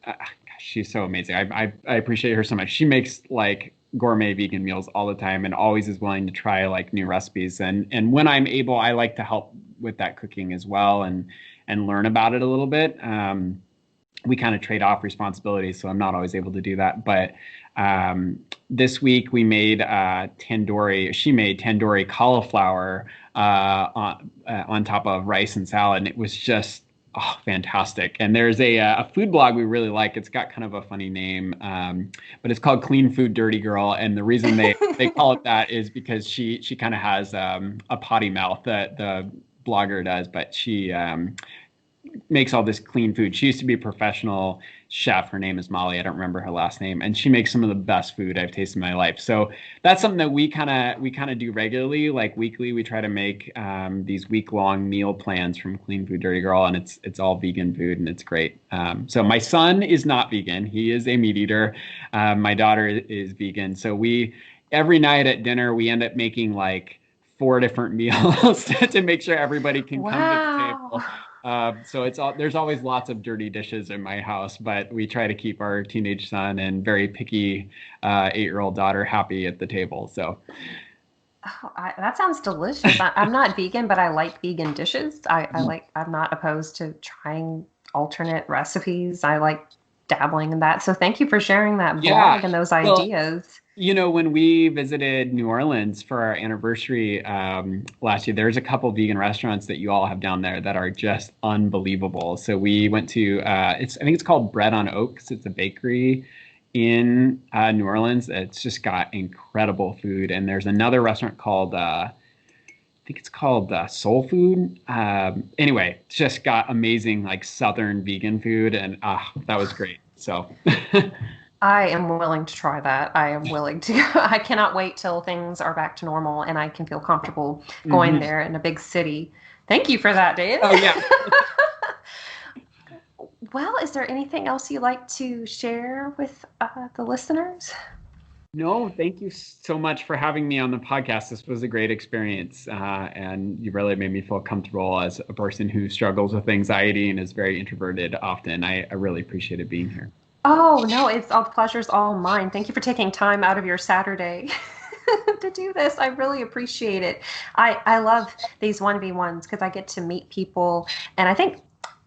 gosh, she's so amazing. I appreciate her so much. She makes like gourmet vegan meals all the time and always is willing to try like new recipes. And when I'm able, I like to help with that cooking as well and learn about it a little bit. We kind of trade off responsibilities, so I'm not always able to do that. But this week we made tandoori. She made tandoori cauliflower on top of rice and salad, and it was just fantastic. And there's a food blog we really like. It's got kind of a funny name, but it's called Clean Food Dirty Girl. And the reason they call it that is because she kind of has a potty mouth that the blogger does, but she makes all this clean food. She used to be a professional chef. Her name is Molly. I don't remember her last name, and she makes some of the best food I've tasted in my life. So that's something that we kind of do regularly. Like weekly, we try to make these week-long meal plans from Clean Food Dirty Girl, and it's all vegan food, and it's great. So my son is not vegan. He is a meat eater. My daughter is vegan. So every night at dinner, we end up making like 4 different meals to make sure everybody can come to the table. So there's always lots of dirty dishes in my house, but we try to keep our teenage son and very picky 8-year-old daughter happy at the table. So that sounds delicious. I'm not vegan, but I like vegan dishes. I'm not opposed to trying alternate recipes. I like dabbling in that. So thank you for sharing that blog and those ideas. When we visited New Orleans for our anniversary last year, there's a couple vegan restaurants that you all have down there that are just unbelievable. So we went to, I think it's called Bread on Oaks. It's a bakery in New Orleans. It's just got incredible food. And there's another restaurant called, I think it's called Soul Food. Anyway, it's just got amazing like Southern vegan food. And that was great. So... I am willing to try that. I am willing to go. I cannot wait till things are back to normal and I can feel comfortable going there in a big city. Thank you for that, Dave. Oh, yeah. Well, is there anything else you'd like to share with the listeners? No, thank you so much for having me on the podcast. This was a great experience, and you really made me feel comfortable as a person who struggles with anxiety and is very introverted often. I really appreciated being here. Oh, no, the pleasure's all mine. Thank you for taking time out of your Saturday to do this. I really appreciate it. I love these 1v1s because I get to meet people. And I think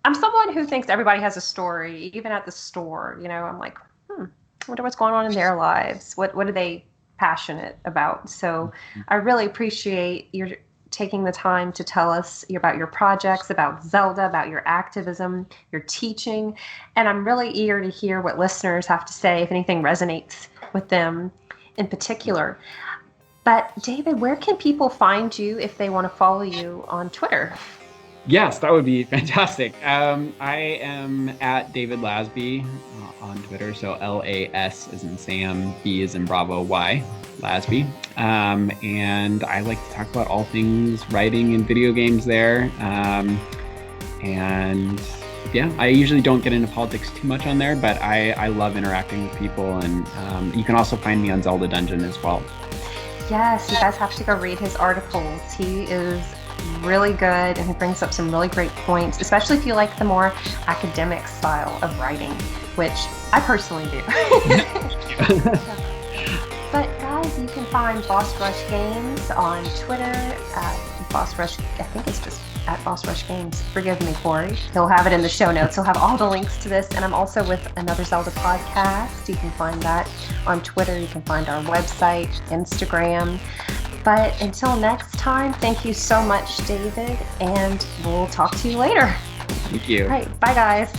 I'm someone who thinks everybody has a story, even at the store. I'm like, I wonder what's going on in their lives. What are they passionate about? So I really appreciate your taking the time to tell us about your projects, about Zelda, about your activism, your teaching. And I'm really eager to hear what listeners have to say, if anything resonates with them in particular. But David, where can people find you if they want to follow you on Twitter? Yes, that would be fantastic. I am at David Lasby on Twitter. So LAS as in Sam, B as in Bravo, Y, Lasby. And I like to talk about all things writing and video games there. And yeah, I usually don't get into politics too much on there, but I love interacting with people. And you can also find me on Zelda Dungeon as well. Yes, you guys have to go read his articles. He is really good and he brings up some really great points, especially if you like the more academic style of writing, which I personally do. But guys, you can find Boss Rush Games on Twitter at Boss Rush. I think it's just at Boss Rush Games. Forgive me, Corey. He'll have it in the show notes. He'll have all the links to this. And I'm also with Another Zelda podcast. You can find that on Twitter. You can find our website, Instagram. But until next time, thank you so much, David, and we'll talk to you later. Thank you. All right, bye, guys.